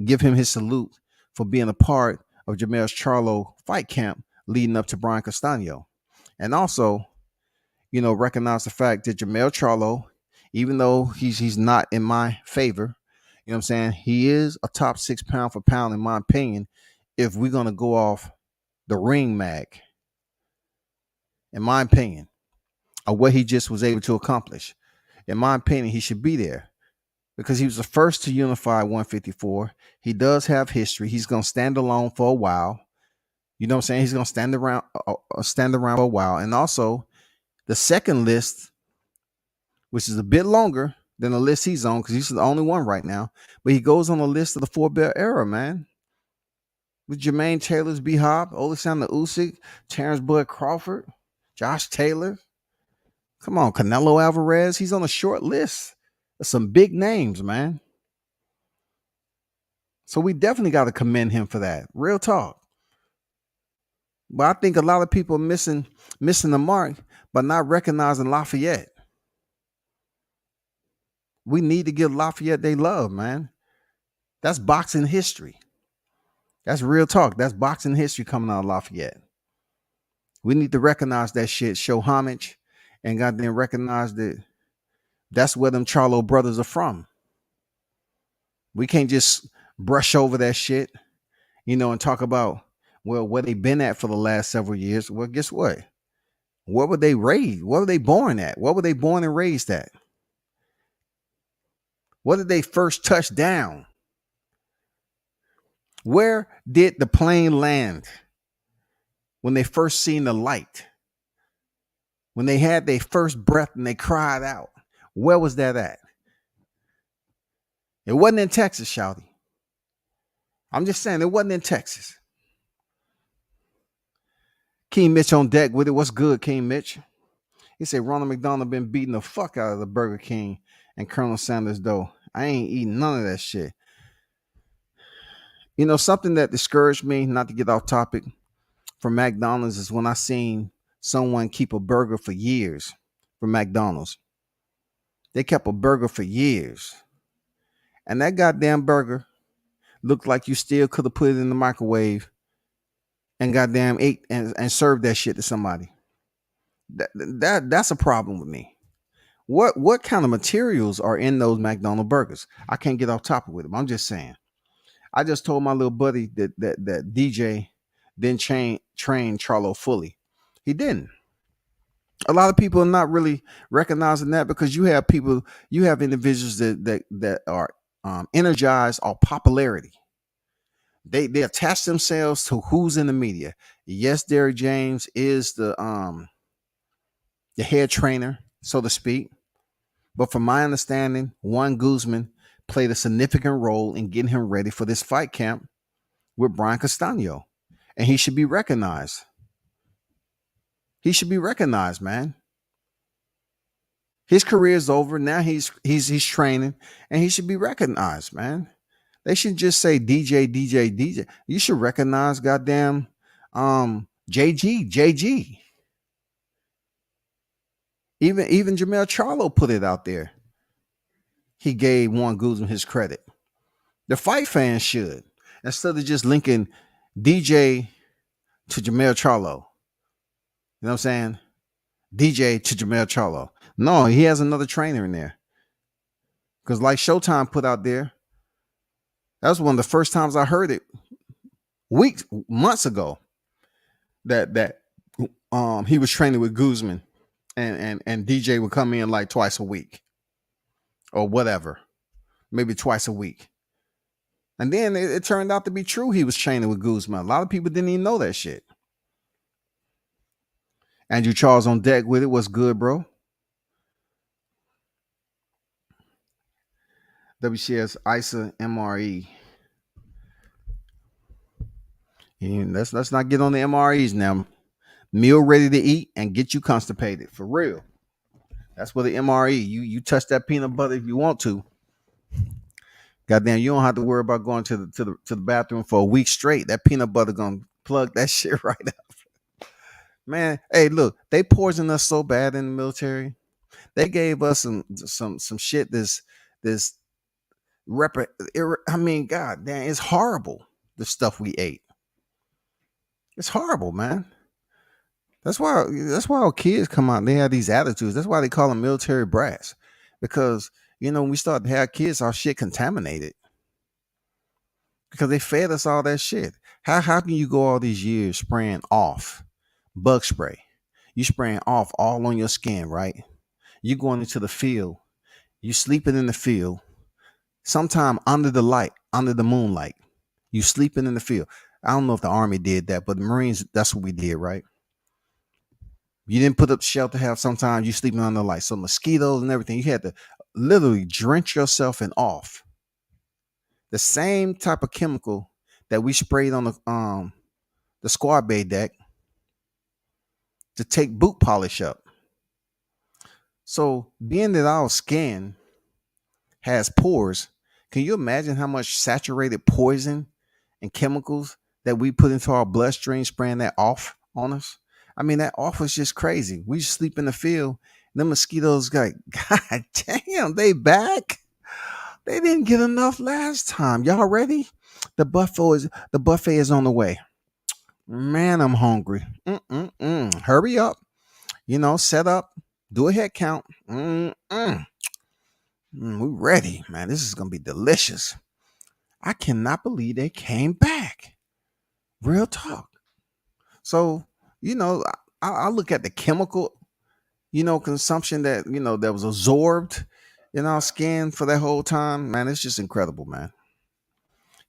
give him his salute for being a part of Jermell Charlo fight camp leading up to Brian Castano. And also, recognize the fact that Jermell Charlo, even though he's not in my favor, you know what I'm saying, he is a top 6 pound for pound, in my opinion, if we're going to go off the ring mag, in my opinion, of what he just was able to accomplish. In my opinion, he should be there because he was the first to unify 154. He does have history. He's going to stand alone for a while. You know what I'm saying? He's going to stand around for a while. And also, the second list, which is a bit longer than the list he's on, because he's the only one right now, but he goes on the list of the four-belt era, man. With Jermaine Taylor's B-Hop, Oleksandr Usyk, Terrence Bud Crawford, Josh Taylor. Come on, Canelo Alvarez. He's on a short list of some big names, man. So we definitely got to commend him for that. Real talk. But I think a lot of people are missing the mark by not recognizing Lafayette. We need to give Lafayette they love, man. That's boxing history. That's real talk. That's boxing history coming out of Lafayette. We need to recognize that shit, show homage, and goddamn recognize that that's where them Charlo brothers are from. We can't just brush over that shit, and talk about, well, where they been at for the last several years. Well, guess what? Where were they raised? Where were they born at? Where were they born and raised at? Where did they first touch down? Where did the plane land when they first seen the light? When they had their first breath and they cried out? Where was that at? It wasn't in Texas, shouty. I'm just saying, it wasn't in Texas. King Mitch on deck with it. What's good, King Mitch? He said Ronald McDonald been beating the fuck out of the Burger King and Colonel Sanders, though. I ain't eating none of that shit. Something that discouraged me, not to get off topic, from McDonald's is when I seen someone keep a burger for years from McDonald's. They kept a burger for years. And that goddamn burger looked like you still could have put it in the microwave and goddamn ate and served that shit to somebody. That's a problem with me. What kind of materials are in those McDonald's burgers? I can't get off topic with them. I'm just saying. I just told my little buddy that DJ didn't train Charlo fully. He didn't. A lot of people are not really recognizing that because you have individuals that are energized off popularity. They attach themselves to who's in the media. Yes, Derrick James is the head trainer, so to speak. But from my understanding, Juan Guzman played a significant role in getting him ready for this fight camp with Brian Castano. And he should be recognized. He should be recognized, man. His career is over. Now he's training and he should be recognized, man. They should just say DJ, DJ, DJ. You should recognize goddamn JG. Even Jermell Charlo put it out there. He gave Warren Guzman his credit. The fight fans should. Instead of just linking DJ to Jermell Charlo. You know what I'm saying? DJ to Jermell Charlo. No, he has another trainer in there. Because like Showtime put out there, that was one of the first times I heard it months ago. That he was training with Guzman and DJ would come in like twice a week. Or whatever. Maybe twice a week. And then it turned out to be true he was training with Guzman. A lot of people didn't even know that shit. Andrew Charles on deck with it. What's good, bro? WCS ISA MRE. And let's not get on the MREs now. Meal ready to eat and get you constipated. For real. That's what the MRE. You touch that peanut butter if you want to. Goddamn, you don't have to worry about going to the bathroom for a week straight. That peanut butter gonna plug that shit right up. Man, hey, look, they poisoned us so bad in the military. They gave us some shit. I mean, god damn, it's horrible. The stuff we ate. It's horrible, man. That's why our kids come out and they have these attitudes. That's why they call them military brats. Because, when we start to have kids, our shit contaminated. Because they fed us all that shit. How can you go all these years spraying off bug spray? You spraying off all on your skin, right? You going into the field. You sleeping in the field. Sometime under the light, under the moonlight. You sleeping in the field. I don't know if the Army did that, but the Marines, that's what we did, right? You didn't put up shelter house. Sometimes you sleeping under the light. So mosquitoes and everything. You had to literally drench yourself in off. The same type of chemical that we sprayed on the squad bay deck to take boot polish up. So being that our skin has pores, can you imagine how much saturated poison and chemicals that we put into our bloodstream spraying that off on us? I mean, that off was just crazy. We sleep in the field. And the mosquitoes got, god damn, they back. They didn't get enough last time. Y'all ready? The buffet is on the way. Man, I'm hungry. Hurry up. Set up. Do a head count. We ready, man. This is gonna be delicious. I cannot believe they came back. Real talk. So, I look at the chemical, consumption that, that was absorbed in our skin for that whole time. Man, it's just incredible, man.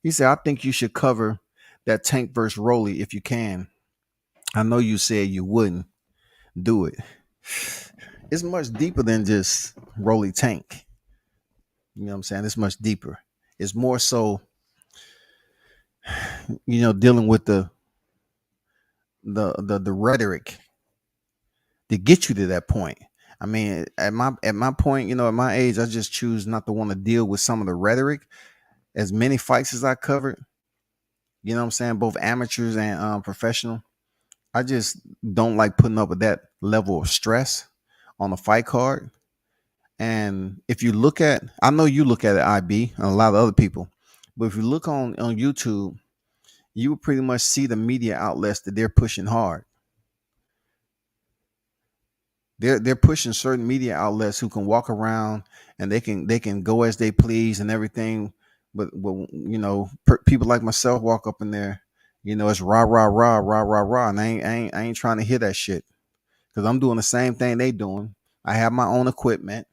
He said, I think you should cover that Tank versus Rolly if you can. I know you said you wouldn't do it. It's much deeper than just Rolly Tank. You know what I'm saying? It's much deeper. It's more so, dealing with the rhetoric to get you to that point. I mean, at my point, at my age, I just choose not to want to deal with some of the rhetoric. As many fights as I covered, you know what I'm saying, both amateurs and professional, I just don't like putting up with that level of stress on a fight card. And if you look at, I know you look at it, IB, and a lot of other people, but if you look on YouTube, you will pretty much see the media outlets that they're pushing hard. They're pushing certain media outlets who can walk around and they can go as they please and everything. But people like myself walk up in there, it's rah rah rah rah rah rah, and I ain't trying to hear that shit because I'm doing the same thing they doing. I have my own equipment.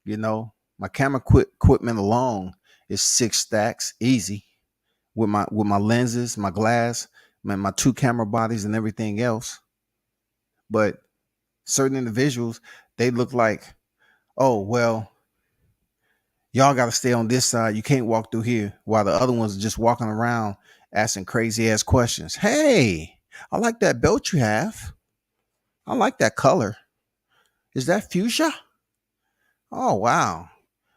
My camera equipment alone is 6 stacks easy with my lenses, my glass, my 2 camera bodies, and everything else. But certain individuals, they look like, oh well, Y'all got to stay on this side. You can't walk through here, while the other ones are just walking around asking crazy ass questions. Hey, I like that belt you have. I like that color. Is that fuchsia? Oh wow.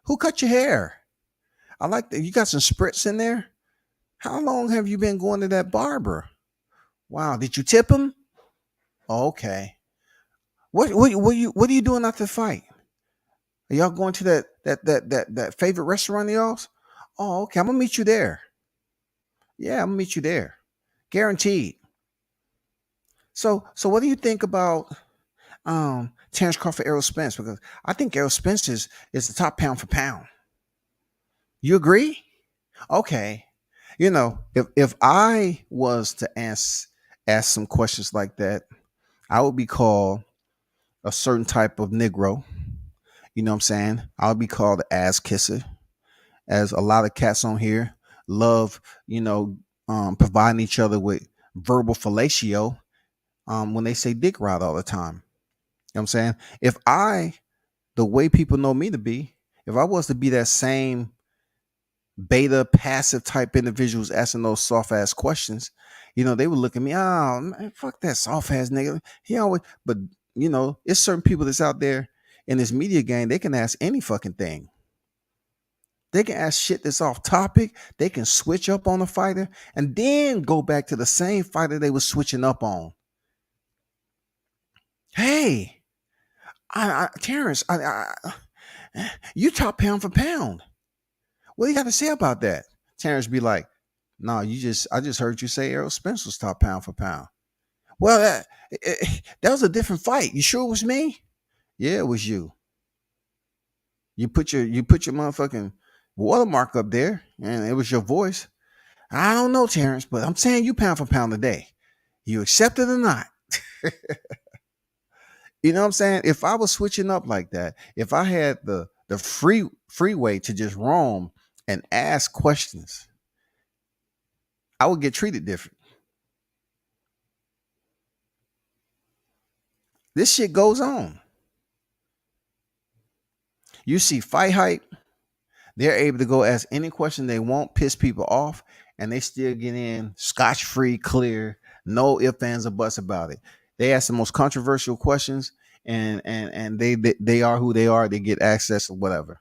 Who cut your hair? I like that. You got some spritz in there. How long have you been going to that barber? Wow. Did you tip him? Oh, okay. What are you doing after the fight? Are y'all going to that favorite restaurant of y'all's? Oh, okay. I'm gonna meet you there. Yeah, I'm gonna meet you there. Guaranteed. So what do you think about Terrence Crawford, Errol Spence? Because I think Errol Spence is the top pound for pound. You agree? Okay. If I was to ask some questions like that, I would be called a certain type of Negro. You know what I'm saying? I would be called the ass kisser, as a lot of cats on here love, providing each other with verbal fellatio when they say dick ride all the time. You know what I'm saying? If the way people know me to be, if I was to be that same beta passive type individuals asking those soft ass questions, they would look at me, oh man, fuck that soft ass nigga. He always, but it's certain people that's out there in this media game, they can ask any fucking thing. They can ask shit that's off topic. They can switch up on a fighter and then go back to the same fighter they were switching up on. Hey, Terrence, you top pound for pound. What do you got to say about that? Terrence be like, no, I just heard you say Errol Spence was top pound for pound. Well, that was a different fight. You sure it was me? Yeah, it was you. You put your motherfucking watermark up there, and it was your voice. I don't know, Terrence, but I'm saying you pound for pound today. You accept it or not? You know what I'm saying? If I was switching up like that, if I had the freeway to just roam and ask questions, I would get treated different. This shit goes on. You see fight hype, they're able to go ask any question they want, piss people off, and they still get in scotch free, clear, no ifs, ands, or buts about it. They ask the most controversial questions, and they are who they are. They get access or whatever.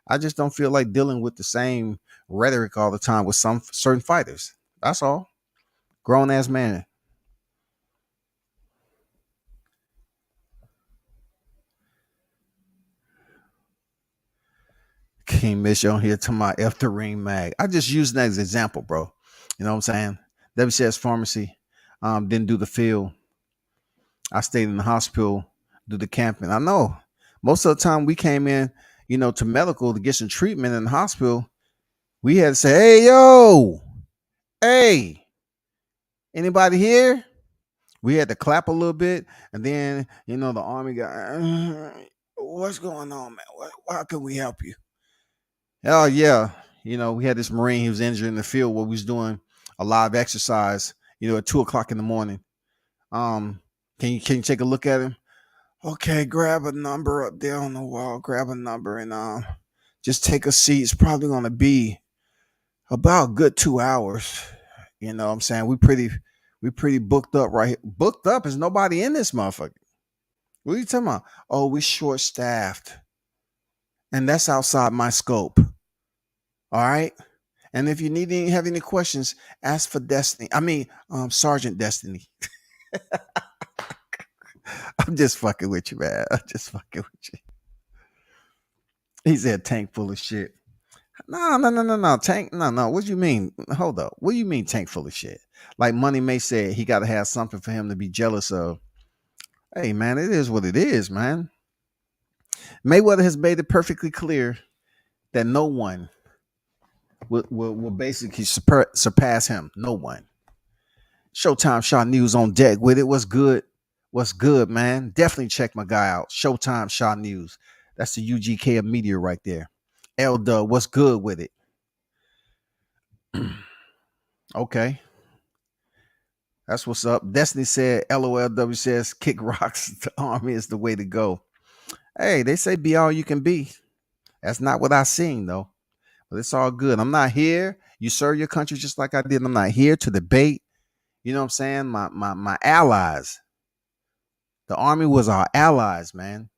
I just don't feel like dealing with the same rhetoric all the time with some certain fighters. That's all. Grown ass man. King Mitch on here to my F the ring mag. I just use that as an example, bro. You know what I'm saying? WCS Pharmacy didn't do the field. I stayed in the hospital, do the camping. I know most of the time we came in, to medical to get some treatment in the hospital. We had to say, hey, yo, hey, anybody here? We had to clap a little bit. And then, the army got, what's going on, man? How can we help you? Oh, yeah. We had this Marine, he was injured in the field where we was doing a live exercise, at 2 o'clock in the morning. Can you take a look at him? Okay, grab a number up there on the wall. Grab a number and just take a seat. It's probably gonna be about a good 2 hours. You know what I'm saying? We pretty booked up right here. Booked up is nobody in this motherfucker. What are you talking about? Oh, we short staffed. And that's outside my scope. All right. And if you have any questions, ask for Destiny. I mean, Sergeant Destiny. I'm just fucking with you, man. I'm just fucking with you. He said tank full of shit. No. Tank, no. What do you mean? Hold up. What do you mean tank full of shit? Like Money May said, he got to have something for him to be jealous of. Hey, man, it is what it is, man. Mayweather has made it perfectly clear that no one will basically surpass him. No one. Showtime Shot News on deck with it. What's good? What's good, man? Definitely check my guy out. Showtime Shot News. That's the UGK of media right there. L Dub, what's good with it? Okay. That's what's up. Destiny said, LOLW says, kick rocks. The army is the way to go. Hey, they say be all you can be. That's not what I seen though. But it's all good. I'm not here. You serve your country just like I did. I'm not here to debate. You know what I'm saying? My allies. The army was our allies, man.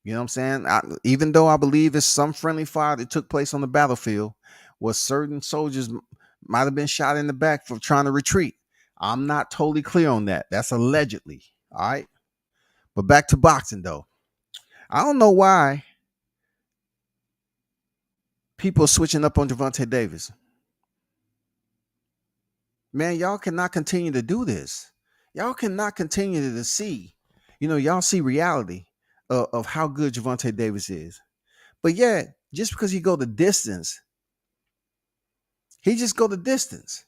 You know what I'm saying? Even though I believe it's some friendly fire that took place on the battlefield, where certain soldiers might have been shot in the back for trying to retreat. I'm not totally clear on that. That's allegedly. All right. But back to boxing, though. I don't know why people are switching up on Gervonta Davis. Man, y'all cannot continue to do this. Y'all cannot continue to see, y'all see reality of how good Gervonta Davis is. But yeah, just because he go the distance, he just go the distance.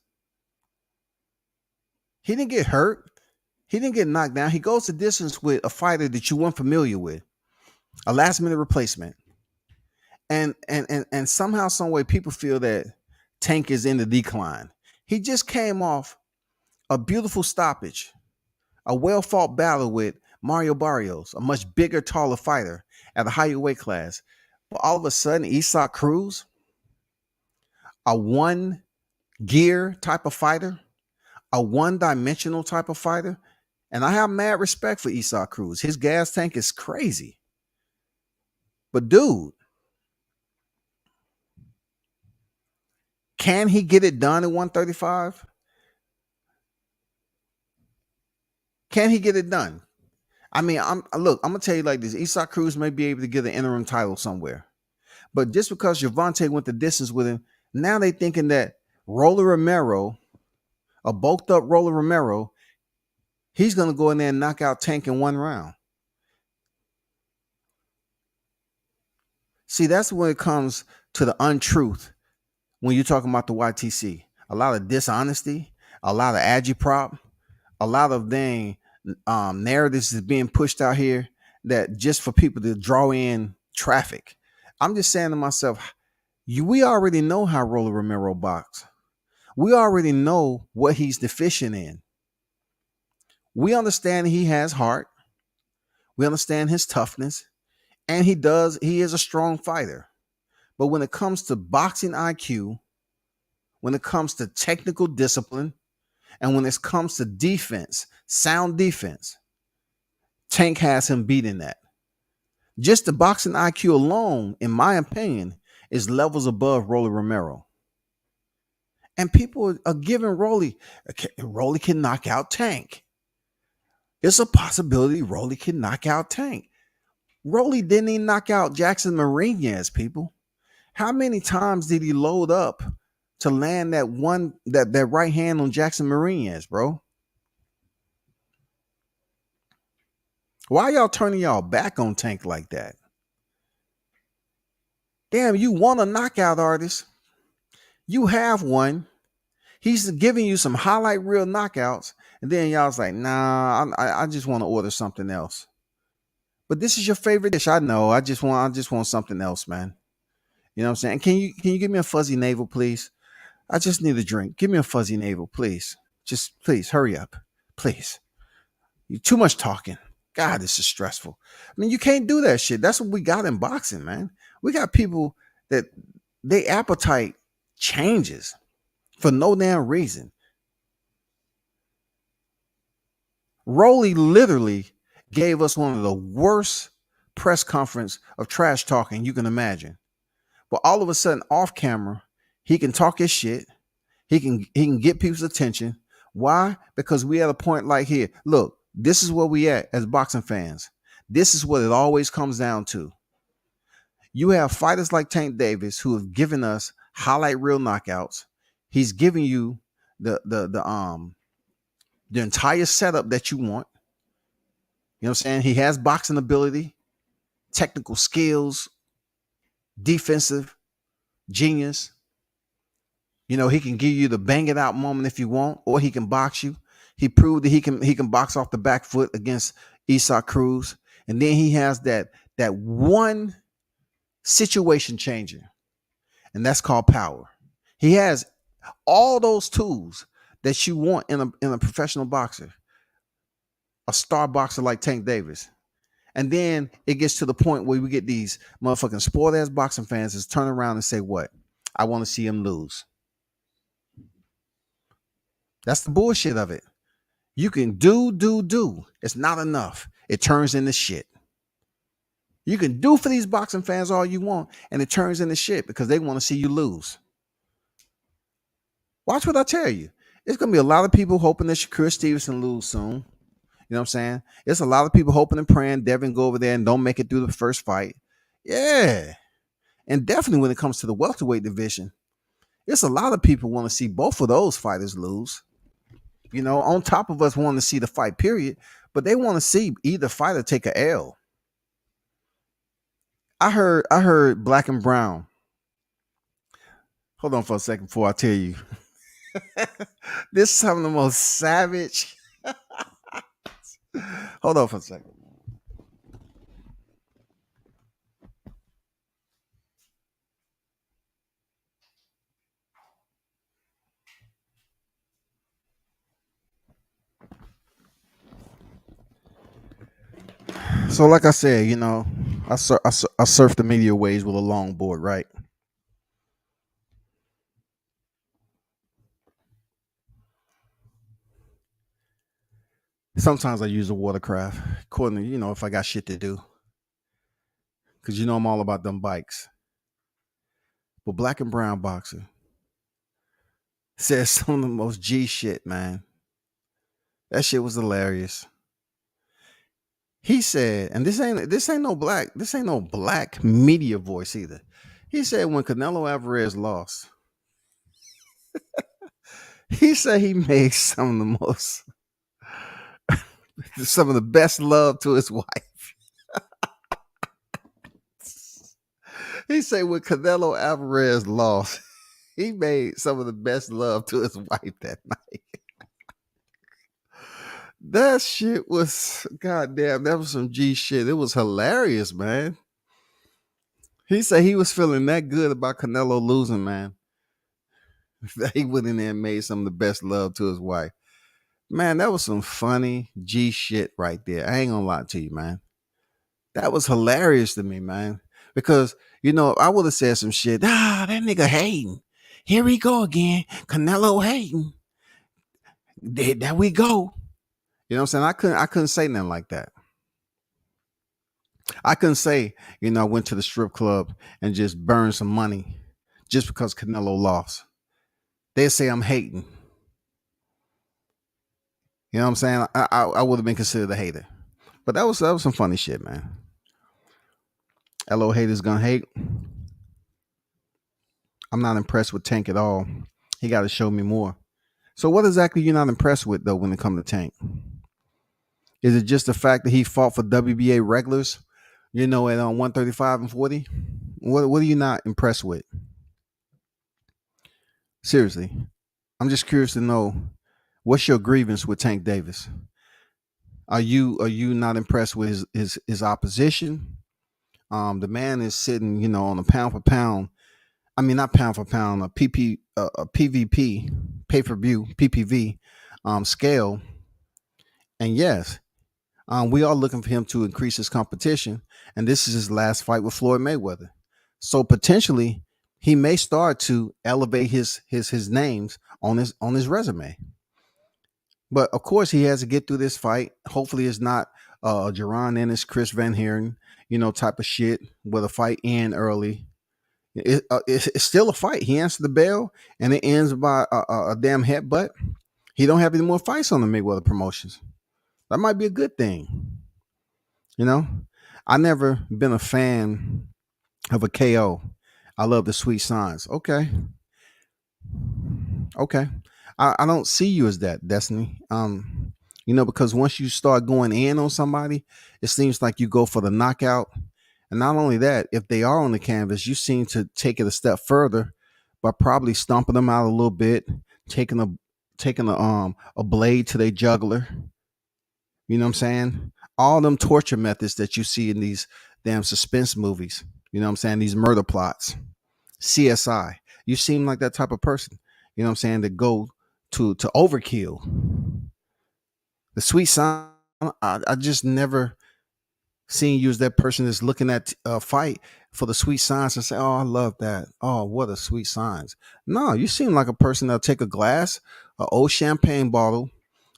He didn't get hurt. He didn't get knocked down. He goes the distance with a fighter that you weren't familiar with, a last minute replacement. And somehow, some way, people feel that Tank is in the decline. He just came off a beautiful stoppage, a well fought battle with Mario Barrios, a much bigger, taller fighter at a higher weight class. But all of a sudden, Isaac Cruz, a one gear type of fighter, a one dimensional type of fighter. And I have mad respect for Isaac Cruz. His gas tank is crazy. But dude, can he get it done at 135? Can he get it done? I mean, I'm gonna tell you like this. Isaac Cruz may be able to get an interim title somewhere. But just because Gervonta went the distance with him, now they thinking that Roller Romero, a bulked up Roller Romero, he's gonna go in there and knock out Tank in one round. See, that's when it comes to the untruth when you're talking about the YTC. A lot of dishonesty, a lot of agitprop, a lot of narratives is being pushed out here that just for people to draw in traffic. I'm just saying to myself, we already know how Roller Romero box. We already know what he's deficient in. We understand he has heart. We understand his toughness. And he is a strong fighter. But when it comes to boxing IQ, when it comes to technical discipline, and when it comes to defense, sound defense, Tank has him beating that. Just the boxing IQ alone, in my opinion, is levels above Rolly Romero. And people are giving Rolly can knock out Tank. It's a possibility Rolly can knock out Tank. Rolly didn't even knock out Jackson Marinez, people. How many times did he load up to land that right hand on Jackson Marinez, bro? Why y'all turning y'all back on Tank like that? Damn, you want a knockout artist. You have one. He's giving you some highlight reel knockouts. And then y'all's like, nah, I just want to order something else. But this is your favorite dish. I know. I just want something else, man. You know what I'm saying? Can you give me a fuzzy navel, please? I just need a drink. Give me a fuzzy navel, please. Just please hurry up. Please. You too much talking. God, this is stressful. I mean, you can't do that shit. That's what we got in boxing, man. We got people that their appetite changes for no damn reason. Rolly literally gave us one of the worst press conference of trash talking you can imagine. But all of a sudden, off camera, he can talk his shit. He can get people's attention. Why? Because we at a point like here. Look, this is where we at as boxing fans. This is what it always comes down to. You have fighters like Tank Davis who have given us highlight reel knockouts. He's giving you the entire setup that you want. You know what I'm saying? He has boxing ability, technical skills, defensive genius. You know, he can give you the bang it out moment if you want, or he can box you. He proved that he can box off the back foot against Isaac Cruz. And then he has that one situation changer, and that's called power. He has all those tools that you want in a professional boxer, a star boxer like Tank Davis. And then it gets to the point where we get these motherfucking spoiled ass boxing fans that's turn around and say, what? I want to see him lose. That's the bullshit of it. You can do. It's not enough. It turns into shit. You can do for these boxing fans all you want, and it turns into shit because they want to see you lose. Watch what I tell you. It's going to be a lot of people hoping that Shakur Stevenson lose soon. You know what I'm saying? It's a lot of people hoping and praying Devin go over there and don't make it through the first fight. Yeah. And definitely when it comes to the welterweight division, it's a lot of people want to see both of those fighters lose. You know, on top of us wanting to see the fight, period, but they want to see either fighter take a L. I heard Black and Brown. Hold on for a second before I tell you. This is some of the most savage. Hold on for a second. So, like I said, you know, I surf the media waves with a longboard, right? Sometimes I use a watercraft, according to, you know, if I got shit to do. Because, you know, I'm all about them bikes. But Black and Brown Boxer says some of the most G shit, man. That shit was hilarious. He said, and this ain't no black media voice either. He said when Canelo Alvarez lost, he said he made some of the best love to his wife. He said when Canelo Alvarez lost, he made some of the best love to his wife that night. That shit was, goddamn, that was some G shit. It was hilarious, man. He said he was feeling that good about Canelo losing, man. That he went in there and made some of the best love to his wife. Man, that was some funny G shit right there. I ain't gonna lie to you, man. That was hilarious to me, man. Because, you know, I would have said some shit. That nigga hating. Here we go again. Canelo hating. There we go. You know what I'm saying? I couldn't say nothing like that. I couldn't say, you know, I went to the strip club and just burned some money just because Canelo lost. They'd say I'm hating. You know what I'm saying? I would have been considered a hater. But that was some funny shit, man. LO haters gonna hate. I'm not impressed with Tank at all. He got to show me more. So what exactly you not impressed with though when it comes to Tank? Is it just the fact that he fought for WBA regulars, you know, at 135 and 40? What are you not impressed with? Seriously, I'm just curious to know what's your grievance with Tank Davis. Are you not impressed with his opposition? The man is sitting, you know, on a pound for pound. I mean, not pound for pound, a PVP, pay per view, PPV scale. And yes, we are looking for him to increase his competition. And this is his last fight with Floyd Mayweather. So potentially he may start to elevate his names on his resume. But of course he has to get through this fight. Hopefully it's not Jaron Ennis, Chris Van Heeren, you know, type of shit where the fight end early. It's still a fight. He answered the bell and it ends by a damn headbutt. He don't have any more fights on the Mayweather promotions. That might be a good thing. You know, I never been a fan of a KO. I love the sweet signs. Okay. I don't see you as that, Destiny. You know, because once you start going in on somebody, it seems like you go for the knockout. And not only that, if they are on the canvas, you seem to take it a step further by probably stomping them out a little bit, taking a blade to their jugular. You know what I'm saying? All them torture methods that you see in these damn suspense movies. You know what I'm saying? These murder plots. CSI. You seem like that type of person. You know what I'm saying? To go to overkill. The sweet sign, I just never seeing you as that person that's looking at a fight for the sweet signs and say, "Oh, I love that. Oh, what a sweet signs." No, you seem like a person that'll take a glass, an old champagne bottle,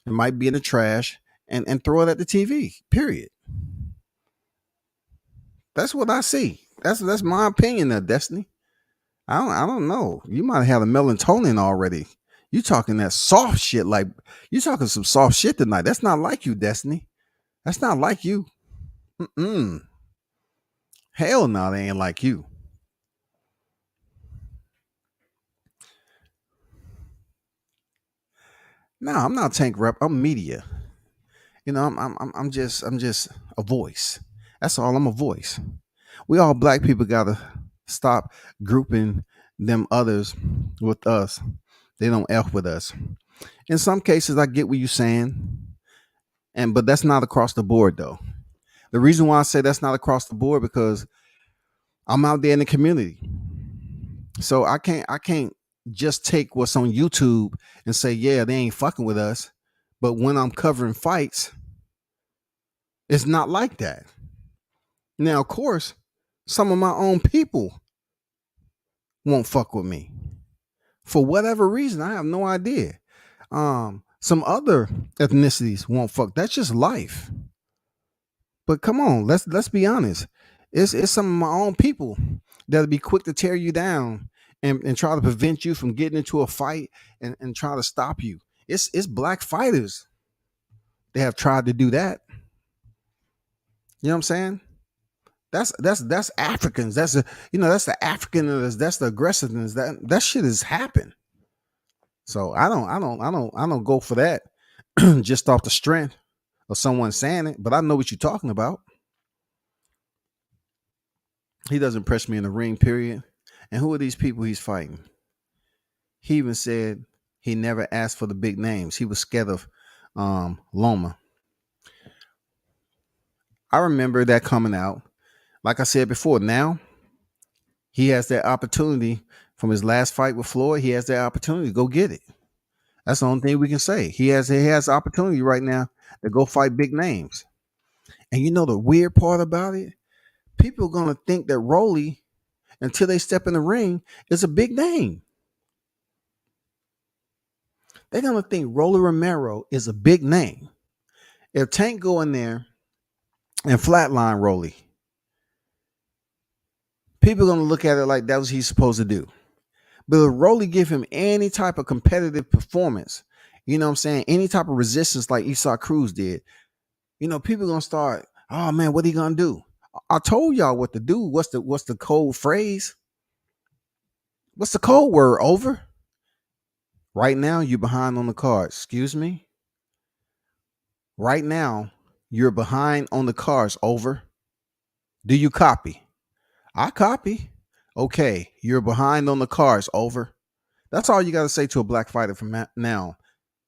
it might be in the trash, and throw it at the TV. Period. That's what I see. That's my opinion of Destiny. I don't know. You might have had a melatonin already. You talking that soft shit like you talking some soft shit tonight. That's not like you, Destiny. That's not like you. Mm-mm. Hell no, they ain't like you. No, I'm not tank rep. I'm media. I'm just a voice. That's all. I'm a voice. We all black people gotta stop grouping them others with us. They don't f with us. In some cases, I get what you're saying, but that's not across the board though. The reason why I say that's not across the board because I'm out there in the community, so I can't just take what's on YouTube and say yeah they ain't fucking with us, but when I'm covering fights, it's not like that. Now, of course, some of my own people won't fuck with me for whatever reason. I have no idea. Some other ethnicities won't fuck. That's just life. But come on, let's be honest. It's some of my own people that'll be quick to tear you down and try to prevent you from getting into a fight and try to stop you. It's black fighters that have tried to do that. You know what I'm saying? That's Africans. That's the Africanness. That's the aggressiveness. That shit has happened. So I don't go for that just off the strength of someone saying it. But I know what you're talking about. He doesn't press me in the ring. Period. And who are these people he's fighting? He even said he never asked for the big names. He was scared of Loma. I remember that coming out. Like I said before, now he has that opportunity from his last fight with Floyd. He has that opportunity to go get it. That's the only thing we can say. He has opportunity right now to go fight big names. And you know the weird part about it? People are gonna think that Rolly, until they step in the ring, is a big name. They're gonna think Rolly Romero is a big name. If Tank go in there and flatline Rolly, people are gonna look at it like that was he's supposed to do. But if Rolly give him any type of competitive performance, you know what I'm saying? Any type of resistance like Esau Cruz did, people are gonna start, oh man, what are he gonna do? I told y'all what to do. What's the code phrase? What's the code word? Over. Right now, you're behind on the cards. Excuse me. Right now, you're behind on the cards. Over. Do you copy? I copy. Okay, you're behind on the cards. Over. That's all you got to say to a black fighter from now.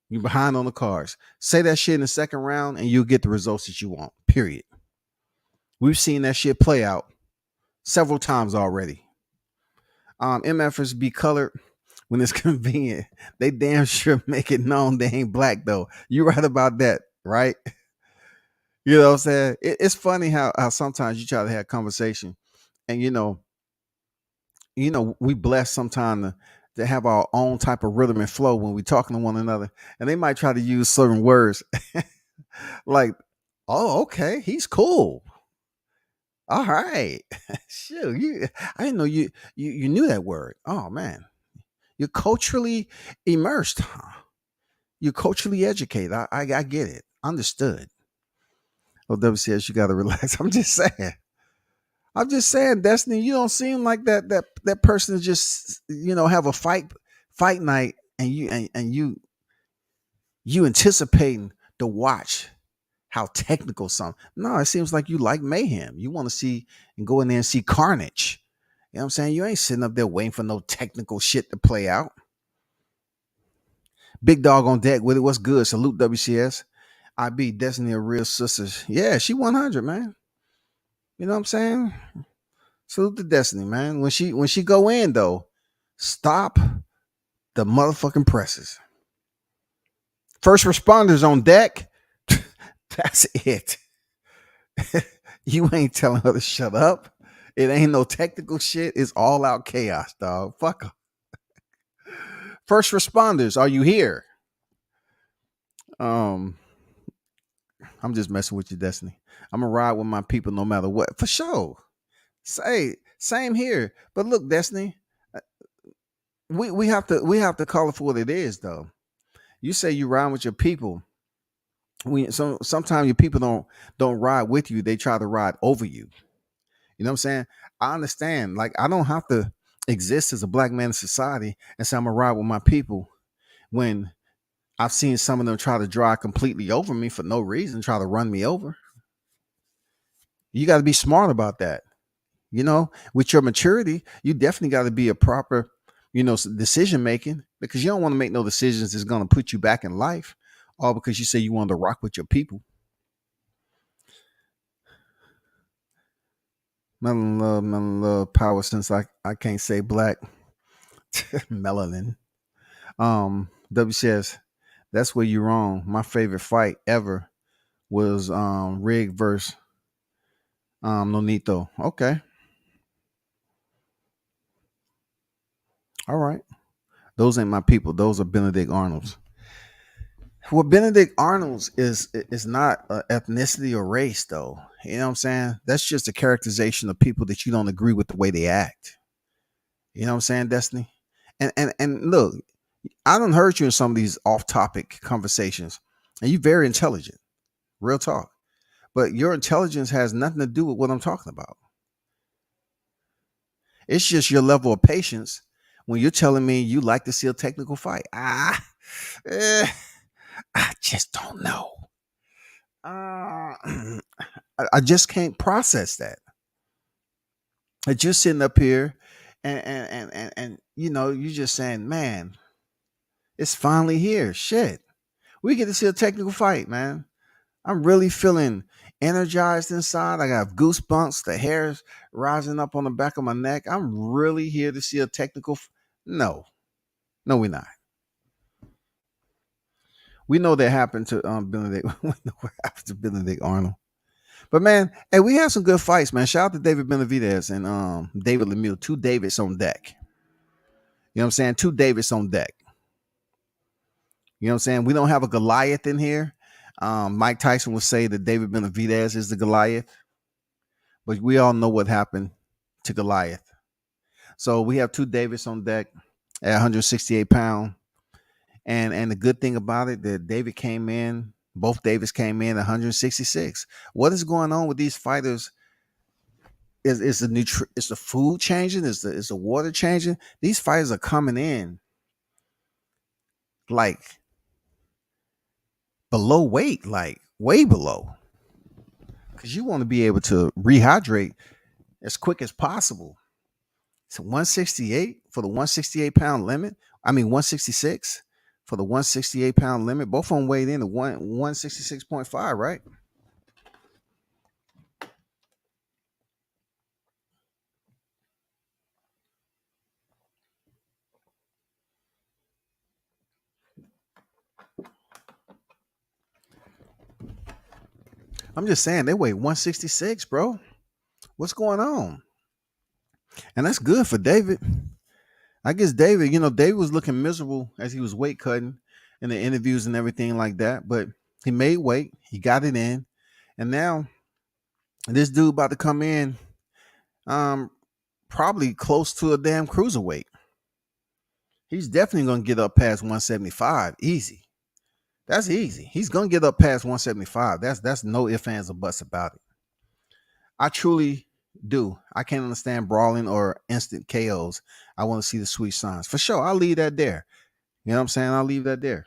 You're behind on the cards. Say that shit in the second round, and you'll get the results that you want. Period. We've seen that shit play out several times already. MFers be colored when it's convenient. They damn sure make it known they ain't black though. You right about that, right? You know what I'm saying? It's funny how sometimes you try to have conversation, and we blessed sometimes to have our own type of rhythm and flow when we talking to one another, and they might try to use certain words like, "Oh, okay, he's cool." All right, shoot, I didn't know you knew that word. Oh man, you're culturally immersed. Huh? You're culturally educated. I get it. Understood. Well, WCS, you got to relax. I'm just saying. Destiny. You don't seem like that person to just have a fight night and you anticipating to watch how technical some. No, it seems like you like mayhem. You want to see and go in there and see carnage. You know what I'm saying? You ain't sitting up there waiting for no technical shit to play out. Big dog on deck with it. What's good? Salute WCS. I be Destiny of real sisters. Yeah, she 100, man. You know what I'm saying? Salute to Destiny, man. When she go in though, stop the motherfucking presses. First responders on deck. That's it. You ain't telling her to shut up. It ain't no technical shit. It's all out chaos, dog. Fuck her. First responders, are you here? Um, I'm just messing with you, Destiny. I'm gonna ride with my people no matter what, for sure. Say same here. But look, Destiny, uh, we have to call it for what it is, though. You say you ride with your people. Sometimes your people don't ride with you. They try to ride over you. You know what I'm saying? I understand. Like I don't have to exist as a black man in society and say I'm gonna ride with my people when I've seen some of them try to drive completely over me for no reason, try to run me over. You got to be smart about that. With your maturity, you definitely got to be a proper, decision making because you don't want to make no decisions that's going to put you back in life, all because you say you want to rock with your people. Melon love, power since I can't say black. Melanin. W says that's where you're wrong. My favorite fight ever was Rig versus Nonito. Okay. All right. Those ain't my people. Those are Benedict Arnold's. Well, Benedict Arnold's is not ethnicity or race, though. You know what I'm saying? That's just a characterization of people that you don't agree with the way they act. You know what I'm saying, Destiny? And look, I don't heard you in some of these off-topic conversations, and you're very intelligent. Real talk. But your intelligence has nothing to do with what I'm talking about. It's just your level of patience when you're telling me you like to see a technical fight. Eh, I just don't know. I just can't process that. I just sitting up here and you just saying, man, it's finally here. Shit. We get to see a technical fight, man. I'm really feeling energized inside. I got goosebumps. The hair's rising up on the back of my neck. I'm really here to see a technical. No, no, we're not. We know that happened to Benedict. We know what happened to Benedict Arnold. But man, hey, we had some good fights, man. Shout out to David Benavidez and David Lemieux. Two Davids on deck. You know what I'm saying? Two Davids on deck. You know what I'm saying? We don't have a Goliath in here. Mike Tyson would say that David Benavidez is the Goliath, but we all know what happened to Goliath. So we have two Davids on deck at 168 pounds. And the good thing about it that David came in, both Davids came in 166. What is going on with these fighters? Is the food changing? Is the water changing? These fighters are coming in like below weight, like way below. Because you want to be able to rehydrate as quick as possible. So 168 for the 168-pound limit. I mean 166 for the 168-pound limit. Both of them weighed in at 166.5, right? I'm just saying they weigh 166, bro. What's going on? And that's good for David. I guess David, David was looking miserable as he was weight cutting in the interviews and everything like that. But he made weight, he got it in, and now this dude about to come in, probably close to a damn cruiserweight. He's definitely gonna get up past 175, easy. That's easy. He's gonna get up past 175. That's no ifs, ands, or buts about it. I truly do. I can't understand brawling or instant KOs. I want to see the sweet signs. For sure, I'll leave that there. You know what I'm saying? I'll leave that there.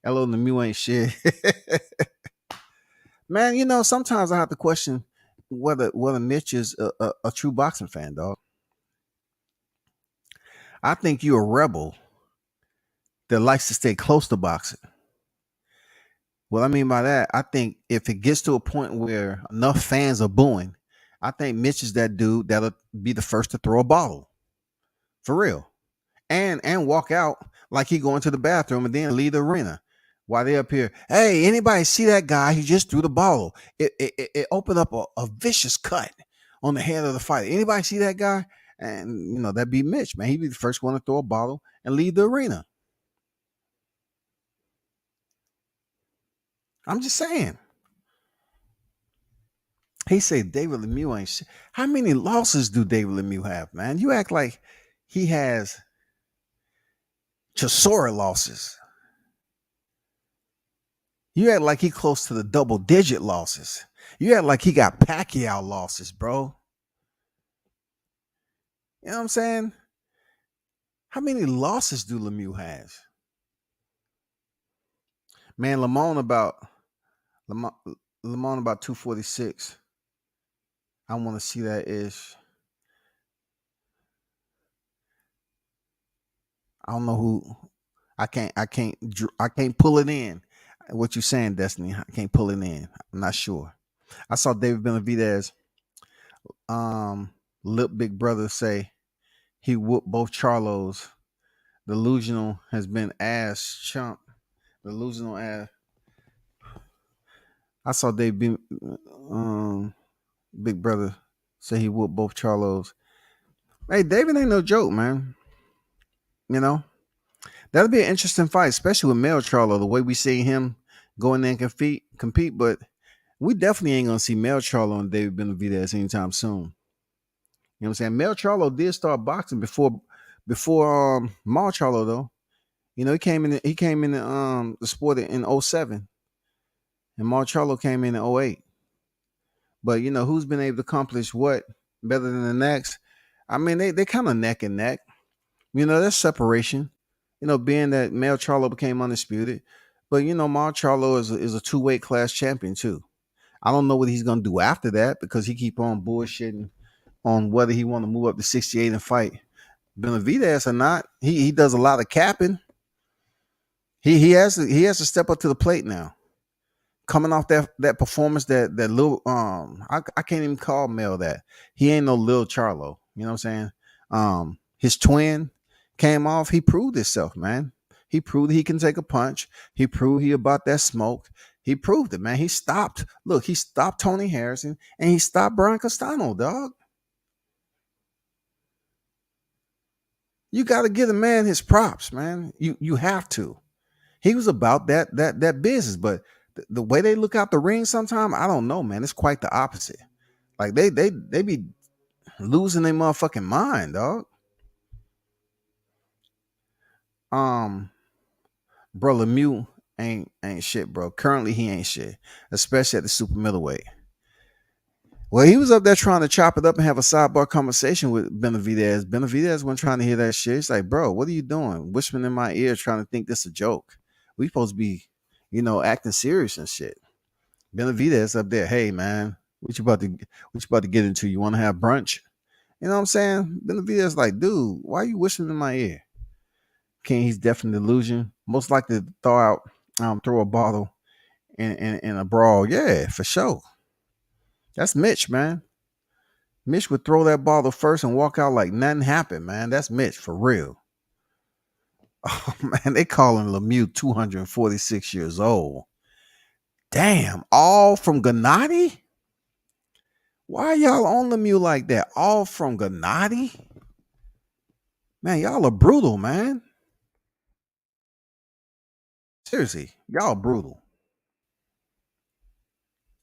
Hello, Lemieux ain't shit. Man, sometimes I have to question whether Mitch is a true boxing fan, dog. I think you're a rebel that likes to stay close to boxing. What I mean by that, I think if it gets to a point where enough fans are booing, I think Mitch is that dude that'll be the first to throw a bottle. For real. And walk out like he going to the bathroom and then leave the arena. While they up here, hey, anybody see that guy? He just threw the ball. It opened up a vicious cut on the head of the fighter. Anybody see that guy? And that'd be Mitch, man. He'd be the first one to throw a bottle and leave the arena. I'm just saying. He said David Lemieux ain't shit. How many losses do David Lemieux have, man? You act like he has Chisora losses. You act like he close to the double-digit losses. You act like he got Pacquiao losses, bro. You know what I'm saying? How many losses do Lemieux has? Man, Lamont about 246. I want to see that ish. I don't know who. I can't pull it in. What you saying, Destiny? I can't pull it in. I'm not sure. I saw David Benavidez, lip big brother, say he whooped both Charlos. Delusional has been ass chump. Delusional ass. I saw David big brother say he whooped both Charlos. Hey, David ain't no joke, man. That'll be an interesting fight, especially with Mel Charlo. The way we see him go in there and compete, but we definitely ain't gonna see Mel Charlo and David Benavidez anytime soon. You know what I'm saying? Mel Charlo did start boxing before Mal Charlo, though. He came in the sport in 07, and Mal Charlo came in 08. But who's been able to accomplish what better than the next? I mean, they kind of neck and neck. There's separation. Being that Mel Charlo became undisputed, but Mal Charlo is a 2-weight class champion too. I don't know what he's gonna do after that because he keep on bullshitting on whether he want to move up to 68 and fight Benavidez or not. He does a lot of capping. He has to step up to the plate now. Coming off that performance that little I can't even call Mel that. He ain't no Lil Charlo. You know what I'm saying? His twin came off. He proved himself, man. He proved he can take a punch. He proved he about that smoke. He proved it, man. He stopped Tony Harrison and he stopped Brian Castano, dog. You got to give the man his props, man. You have to. He was about that business, but the way they look out the ring sometimes, I don't know, man. It's quite the opposite. Like they be losing their motherfucking mind, dog. Bro, Lemieux ain't shit, bro. Currently, he ain't shit, especially at the super middleweight. Well, he was up there trying to chop it up and have a sidebar conversation with Benavidez. Benavidez wasn't trying to hear that shit. He's like, bro, what are you doing? Whispering in my ear, trying to think this a joke. We supposed to be, acting serious and shit. Benavidez up there, hey man, what you about to get into? You want to have brunch? You know what I'm saying? Benavidez like, dude, why are you whispering in my ear? King, he's definitely delusion. Most likely to throw a bottle in a brawl. Yeah, for sure. That's Mitch, man. Mitch would throw that bottle first and walk out like nothing happened, man. That's Mitch for real. Oh man, they calling Lemieux 246 years old. Damn, all from Gennady? Why y'all on Lemieux like that? All from Gennady? Man, y'all are brutal, man. Seriously, y'all brutal.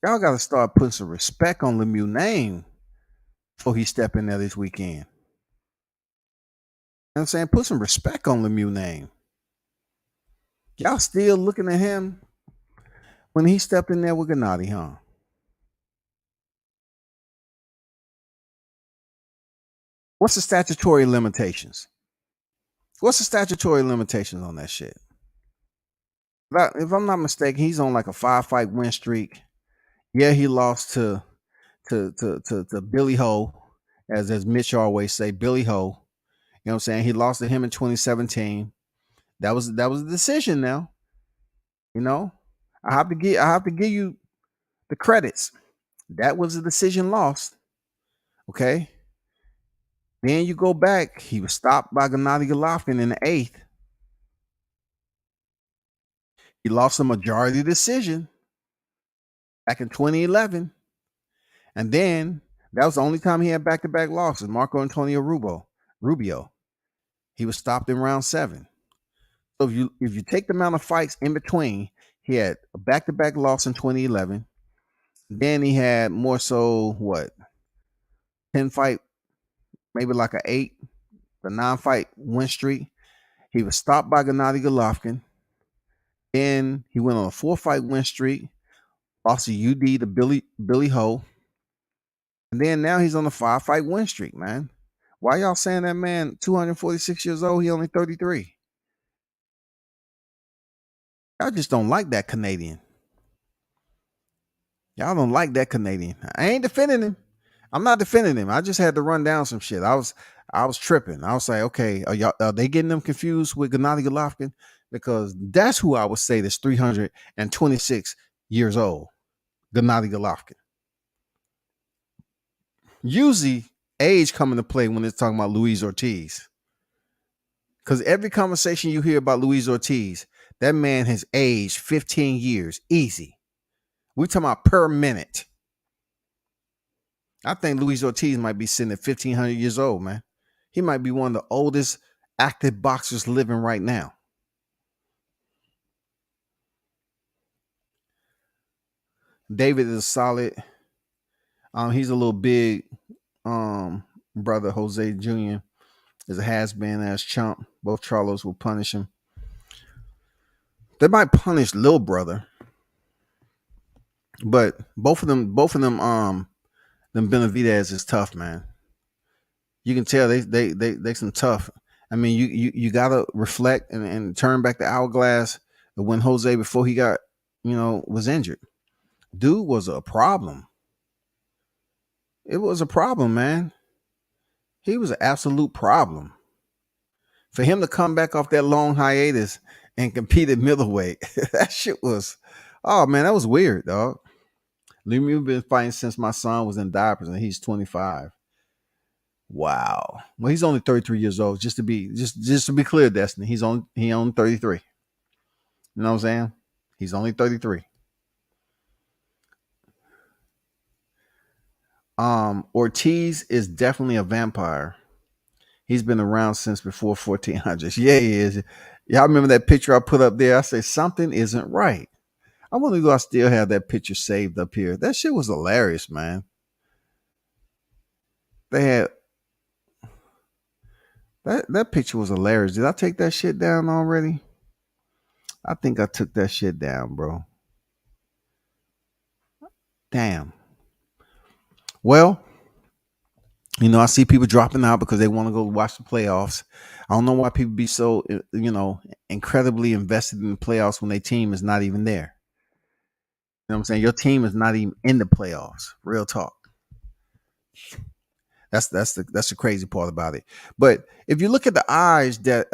Y'all got to start putting some respect on Lemieux name before he step in there this weekend. You know what I'm saying? Put some respect on Lemieux name. Y'all still looking at him when he stepped in there with Gennady, huh? What's the statutory limitations? What's the statutory limitations on that shit? If I'm not mistaken, he's on like a 5-fight win streak. Yeah, he lost to Billy Ho, as Mitch always say, Billy Ho. You know what I'm saying? He lost to him in 2017. That was a decision now. I have to give you the credits. That was a decision lost. Okay. Then you go back. He was stopped by Gennady Golovkin in the 8th. He lost a majority decision back in 2011. And then that was the only time he had back-to-back losses. Marco Antonio Rubio. He was stopped in round 7. So if you take the amount of fights in between, he had a back-to-back loss in 2011. Then he had more so 10 fight, maybe like a 8, the 9-fight win streak. He was stopped by Gennady Golovkin. Then he went on a 4-fight win streak, lost to UD to Billy Ho. And then now he's on a 5-fight win streak, man. Why y'all saying that man 246 years old? He only 33. Y'all just don't like that Canadian. Y'all don't like that Canadian. I ain't defending him. I'm not defending him. I just had to run down some shit. I was tripping. I was like, okay, are they getting them confused with Gennady Golovkin? Because that's who I would say that's 326 years old. Gennady Golovkin. Usually age come into play when it's talking about Luis Ortiz. Because every conversation you hear about Luis Ortiz, that man has aged 15 years. Easy. We're talking about per minute. I think Luis Ortiz might be sitting at 1,500 years old, man. He might be one of the oldest active boxers living right now. David is solid. He's a little big. Brother Jose Jr. is a has-been ass chump. Both Charlos will punish him. They might punish Lil Brother, but both of them, them Benavidez is tough, man. You can tell they some tough. I mean, you gotta reflect and turn back the hourglass when Jose, before he got, was injured. Dude was a problem. It was a problem, man. He was an absolute problem. For him to come back off that long hiatus and compete at middleweight, that shit was, oh man, that was weird, dog. Lemieux been fighting since my son was in diapers, and he's 25. Wow. Well, he's only 33 years old. Just to be clear, Destiny, he only 33. You know what I'm saying? He's only 33. Ortiz is definitely a vampire. He's been around since before 1400s. Yeah, he is. Y'all remember that picture I put up there? I say something isn't right. I wonder if I still have that picture saved up here. That shit was hilarious, man. They had that picture was hilarious. Did I take that shit down already? I think I took that shit down, bro. Damn. Well, I see people dropping out because they want to go watch the playoffs. I don't know why people be so, incredibly invested in the playoffs when their team is not even there. You know what I'm saying? Your team is not even in the playoffs. Real talk. That's the crazy part about it. But if you look at the eyes that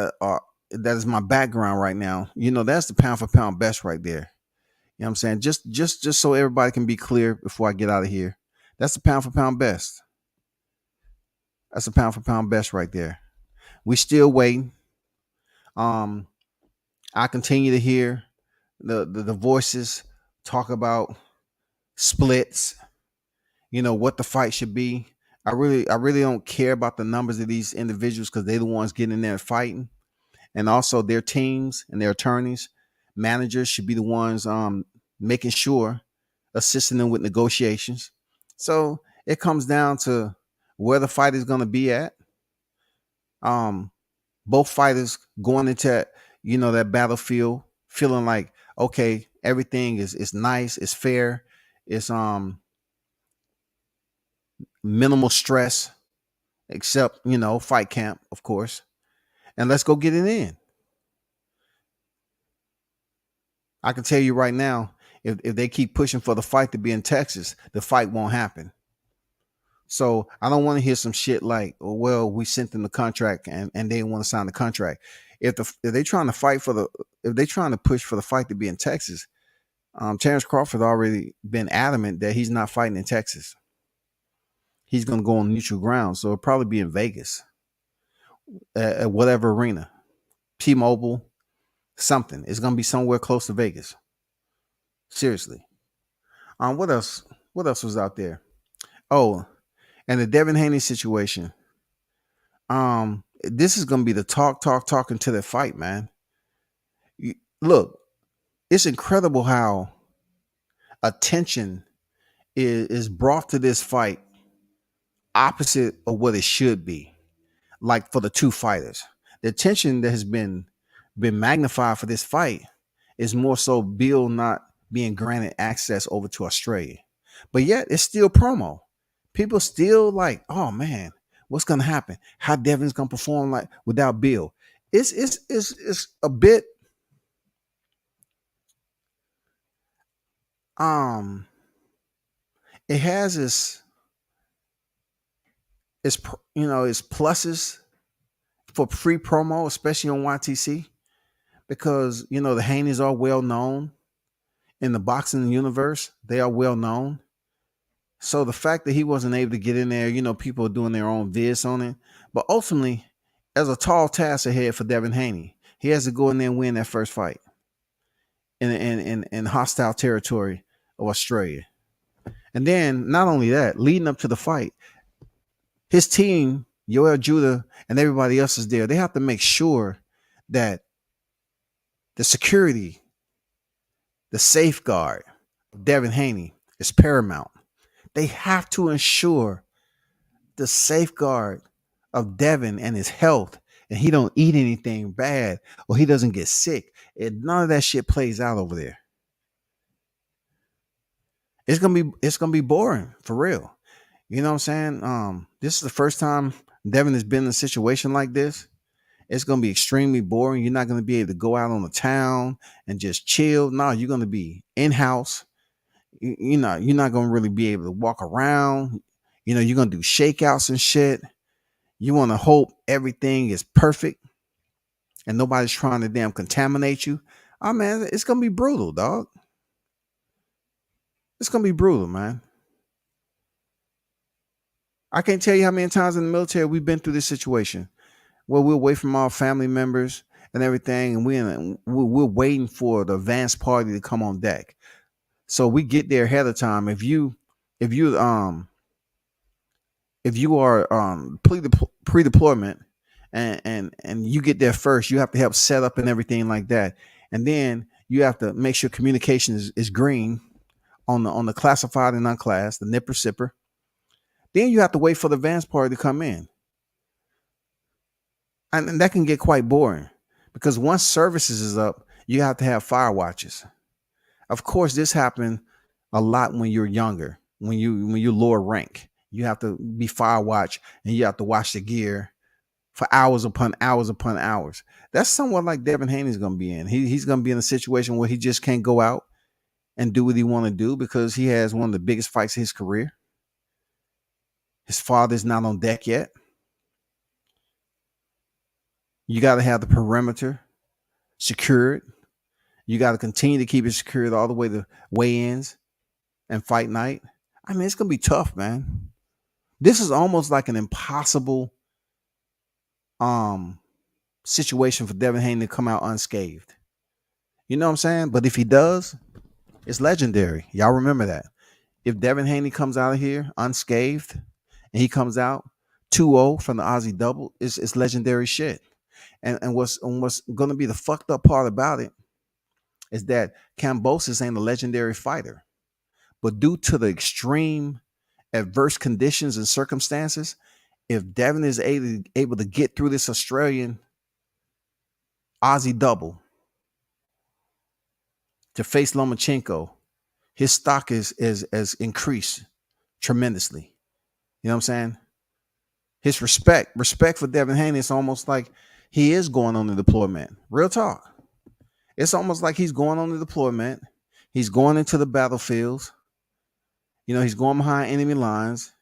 that is my background right now, that's the pound for pound best right there. You know what I'm saying? Just so everybody can be clear before I get out of here. That's the pound for pound best. That's a pound for pound best right there. We still waiting. I continue to hear the voices talk about splits, what the fight should be. I really don't care about the numbers of these individuals because they're the ones getting in there and fighting. And also their teams and their attorneys, managers should be the ones making sure, assisting them with negotiations. So it comes down to where the fight is going to be at. Both fighters going into that battlefield feeling like, okay, everything is nice, it's fair, it's minimal stress, except fight camp, of course, and let's go get it in. I can tell you right now, if they keep pushing for the fight to be in Texas, the fight won't happen. So I don't want to hear some shit like, oh, well, we sent them the contract and they didn't want to sign the contract. If they trying to fight if they trying to push for the fight to be in Texas, Terrence Crawford already been adamant that he's not fighting in Texas. He's going to go on neutral ground. So it'll probably be in Vegas at whatever arena, T-Mobile, Something. It's gonna be somewhere close to Vegas. Seriously. What else? What else was out there? Oh, and the Devin Haney situation. This is gonna be the talking to the fight, man. Look, it's incredible how attention is brought to this fight opposite of what it should be. Like for the two fighters, the attention that has been magnified for this fight is more so Bill not being granted access over to Australia, but yet it's still promo. People still like, oh man, what's gonna happen? How Devin's gonna perform like without Bill? It's a bit um it has its pluses for free promo, especially on YTC, because the Haneys are well known in the boxing universe. They are well known. So the fact that he wasn't able to get in there, people are doing their own vids on it. But ultimately, there's a tall task ahead for Devin Haney. He has to go in there and win that first fight in hostile territory of Australia. And then not only that, leading up to the fight, his team, Yoel Judah and everybody else is there. They have to make sure that the security, the safeguard of Devin Haney is paramount. They have to ensure the safeguard of Devin and his health, and he don't eat anything bad or he doesn't get sick. And none of that shit plays out over there. It's gonna be boring for real. You know what I'm saying? This is the first time Devin has been in a situation like this. It's gonna be extremely boring. You're not gonna be able to go out on the town and just chill. No, you're gonna be in house. You're not gonna really be able to walk around. You're gonna do shakeouts and shit. You want to hope everything is perfect and nobody's trying to damn contaminate you. Oh man, it's gonna be brutal, dog. It's gonna be brutal, man. I can't tell you how many times in the military we've been through this situation where we're away from our family members and everything, and we're waiting for the advance party to come on deck. So we get there ahead of time. If you are pre-deployment and you get there first, you have to help set up and everything like that, and then you have to make sure communication is green on the classified and unclassed, the nipper sipper. Then you have to wait for the advance party to come in, and that can get quite boring because once services is up, you have to have fire watches. Of course, this happened a lot when you're younger, when you're lower rank. You have to be fire watch and you have to watch the gear for hours upon hours upon hours. That's somewhat like Devin Haney's going to be in. He's going to be in a situation where he just can't go out and do what he want to do because he has one of the biggest fights of his career. His father's not on deck yet. You got to have the perimeter secured. You got to continue to keep it secured all the way to weigh-ins and fight night. I mean, it's going to be tough, man. This is almost like an impossible situation for Devin Haney to come out unscathed. You know what I'm saying? But if he does, it's legendary. Y'all remember that. If Devin Haney comes out of here unscathed and he comes out 2-0 from the Aussie double, it's legendary shit. And what's going to be the fucked up part about it is that Kambosos ain't a legendary fighter. But due to the extreme adverse conditions and circumstances, if Devin is able to get through this Australian Aussie double to face Lomachenko, his stock is increased tremendously. You know what I'm saying? His respect for Devin Haney, it's almost like he is going on the deployment. Real talk. It's almost like he's going on the deployment. He's going into the battlefields. He's going behind enemy lines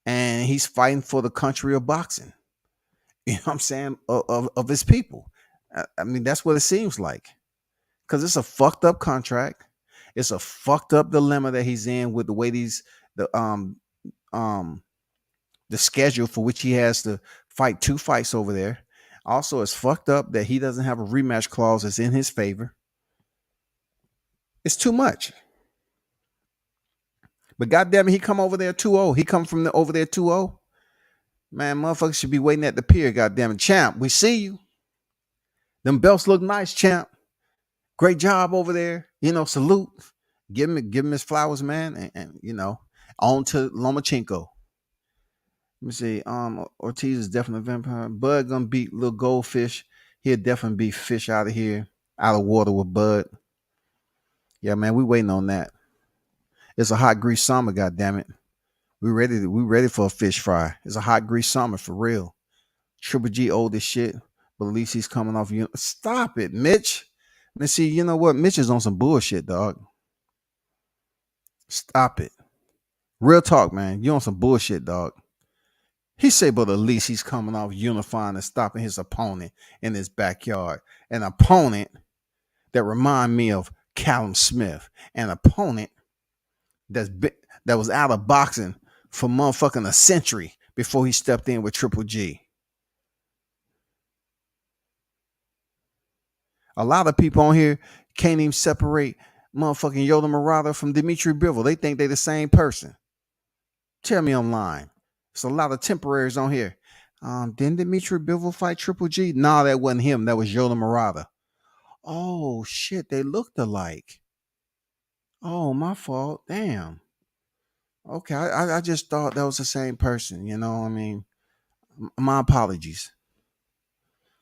and he's fighting for the country of boxing. You know what I'm saying? Of his people. I mean, that's what it seems like. Because it's a fucked up contract. It's a fucked up dilemma that he's in with the way the schedule for which he has to fight 2 fights over there. Also, it's fucked up that he doesn't have a rematch clause that's in his favor. It's too much. But goddamn it, he come over there 2-0. He come from over there 2-0. Man, motherfuckers should be waiting at the pier. Goddamn it, champ. We see you. Them belts look nice, champ. Great job over there. Salute. Give him his flowers, man. And on to Lomachenko. Let me see. Ortiz is definitely a vampire. Bud gonna beat little Goldfish. He'll definitely be fish out of here, out of water with Bud. Yeah, man, we waiting on that. It's a hot grease summer, goddammit. We ready for a fish fry. It's a hot grease summer for real. Triple G old as shit, but at least he's coming off. Stop it, Mitch. And see, you know what? Mitch is on some bullshit, dog. Stop it. Real talk, man. You on some bullshit, dog. He said, but at least he's coming off unifying and stopping his opponent in his backyard. An opponent that remind me of Callum Smith. An opponent that was out of boxing for motherfucking a century before he stepped in with Triple G. A lot of people on here can't even separate motherfucking Yoda Murata from Dimitri Bivol. They think they the same person. Tell me I'm lying. There's a lot of temporaries on here. Didn't Dimitri Bivol fight Triple G? Nah, that wasn't him. That was Yoda Murata. Oh, shit. They looked alike. Oh, my fault. Damn. Okay, I just thought that was the same person. My apologies.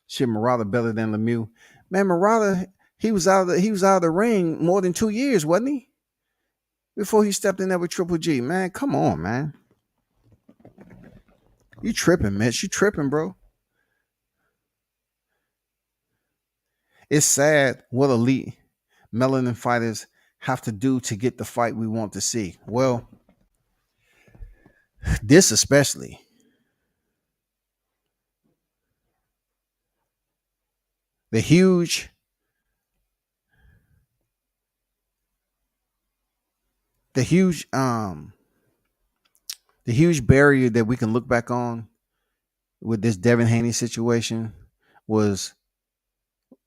Shit, Murata better than Lemieux. Man, Murata, he was out of the ring more than 2 years, wasn't he? Before he stepped in there with Triple G. Man, come on, man. You tripping, Mitch. You tripping, bro. It's sad what elite melanin fighters have to do to get the fight we want to see. Well, this especially. The huge barrier that we can look back on with this Devin Haney situation was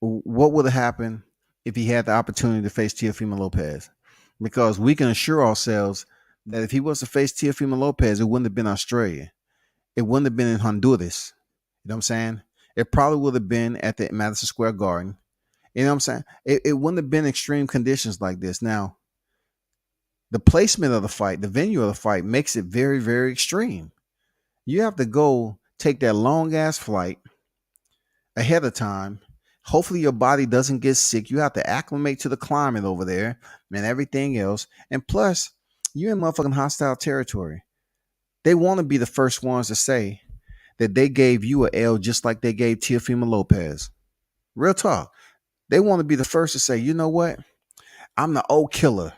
what would have happened if he had the opportunity to face Teofimo Lopez. Because we can assure ourselves that if he was to face Teofimo Lopez, it wouldn't have been Australia. It wouldn't have been in Honduras. You know what I'm saying? It probably would have been at the Madison Square Garden. You know what I'm saying? It wouldn't have been extreme conditions like this. Now, the placement of the fight, the venue of the fight makes it very, very extreme. You have to go take that long ass flight ahead of time. Hopefully your body doesn't get sick. You have to acclimate to the climate over there and everything else. And plus, you're in motherfucking hostile territory. They want to be the first ones to say that they gave you a L just like they gave Teofimo Lopez. Real talk. They want to be the first to say, you know what? I'm the old killer.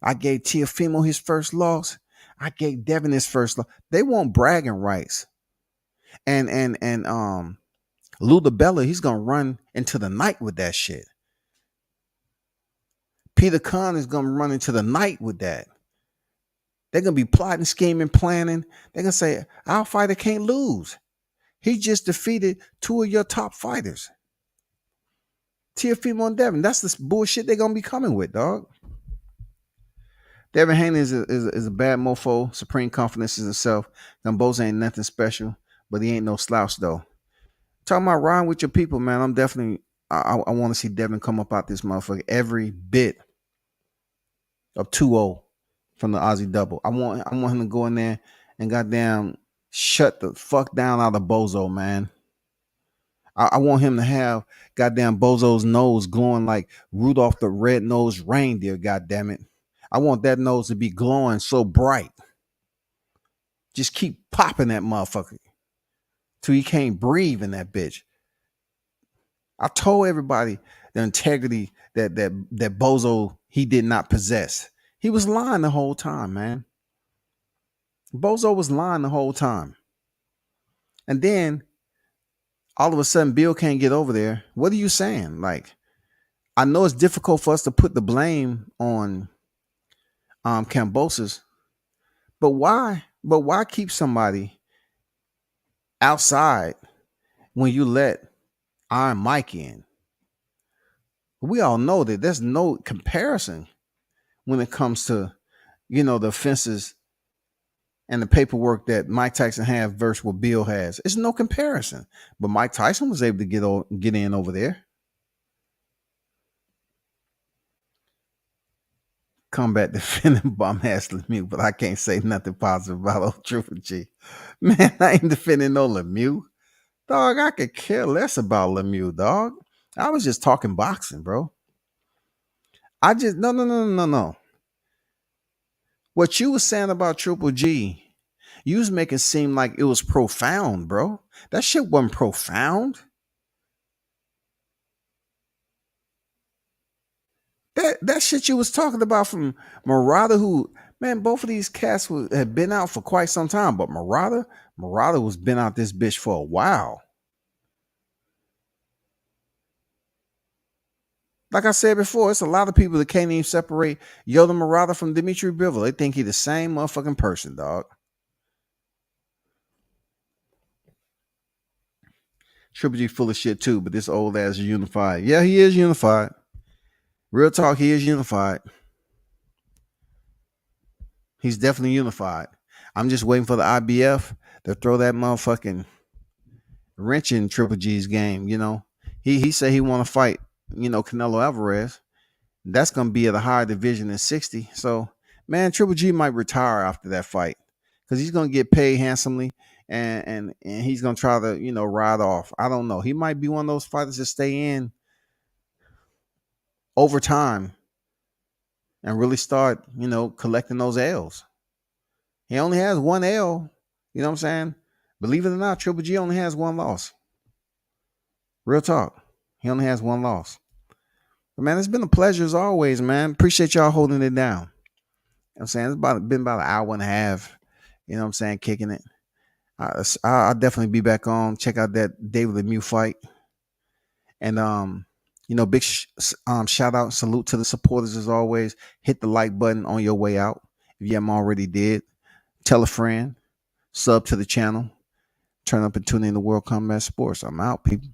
I gave Teofimo his first loss. I gave Devin his first loss. They want bragging rights. And Lou DiBella, he's gonna run into the night with that shit. Peter Khan is gonna run into the night with that. They're gonna be plotting, scheming, planning. They're gonna say, our fighter can't lose. He just defeated two of your top fighters. Teofimo and Devin. That's the bullshit they're gonna be coming with, dog. Devin Haney is a bad mofo. Supreme confidence in himself. Gamboza ain't nothing special, but he ain't no slouch though. Talking about riding with your people, man. I'm definitely I want to see Devin come up out this motherfucker every bit of 2-0 from the Aussie double. I want him to go in there and goddamn shut the fuck down out of Bozo, man. I want him to have goddamn Bozo's nose glowing like Rudolph the Red-Nosed Reindeer, goddamn it. I want that nose to be glowing so bright. Just keep popping that motherfucker till he can't breathe in that bitch. I told everybody the integrity that Bozo he did not possess. He was lying the whole time, man. Bozo was lying the whole time. And then all of a sudden Bill can't get over there. What are you saying? Like, I know it's difficult for us to put the blame on Kambosos, but why keep somebody outside when you let Iron Mike in. We all know that there's no comparison when it comes to, the offenses and the paperwork that Mike Tyson has versus what Bill has. It's no comparison. But Mike Tyson was able to get in over there. Combat defending bum ass Lemieux, but I can't say nothing positive about old Triple G. Man, I ain't defending no Lemieux. Dog, I could care less about Lemieux, dog. I was just talking boxing, bro. No. What you was saying about Triple G, you was making it seem like it was profound, bro. That shit wasn't profound. That shit you was talking about from Murata, who, man, both of these cats had been out for quite some time, but Murata was been out this bitch for a while. Like I said before, it's a lot of people that can't even separate Yoda Murata from Dimitri Bivol. They think he the same motherfucking person, dog. Triple G full of shit too, but this old ass is unified. Yeah, he is unified. Real talk, he is unified. He's definitely unified. I'm just waiting for the IBF to throw that motherfucking wrench in Triple G's game. He said he want to fight, Canelo Alvarez. That's gonna be at a higher division than 60. So, man, Triple G might retire after that fight because he's gonna get paid handsomely, and he's gonna try to ride off. I don't know. He might be one of those fighters that stay in over time and really start, collecting those L's. He only has one L. You know what I'm saying? Believe it or not, Triple G only has one loss. Real talk. He only has one loss. But man, it's been a pleasure as always, man. Appreciate y'all holding it down. You know what I'm saying? It's been about an hour and a half. You know what I'm saying? Kicking it. I'll definitely be back on. Check out that David Lemieux fight. And big shout out, salute to the supporters as always. Hit the like button on your way out if you haven't already did. Tell a friend, sub to the channel, turn up and tune in to World Combat Sports. I'm out, people.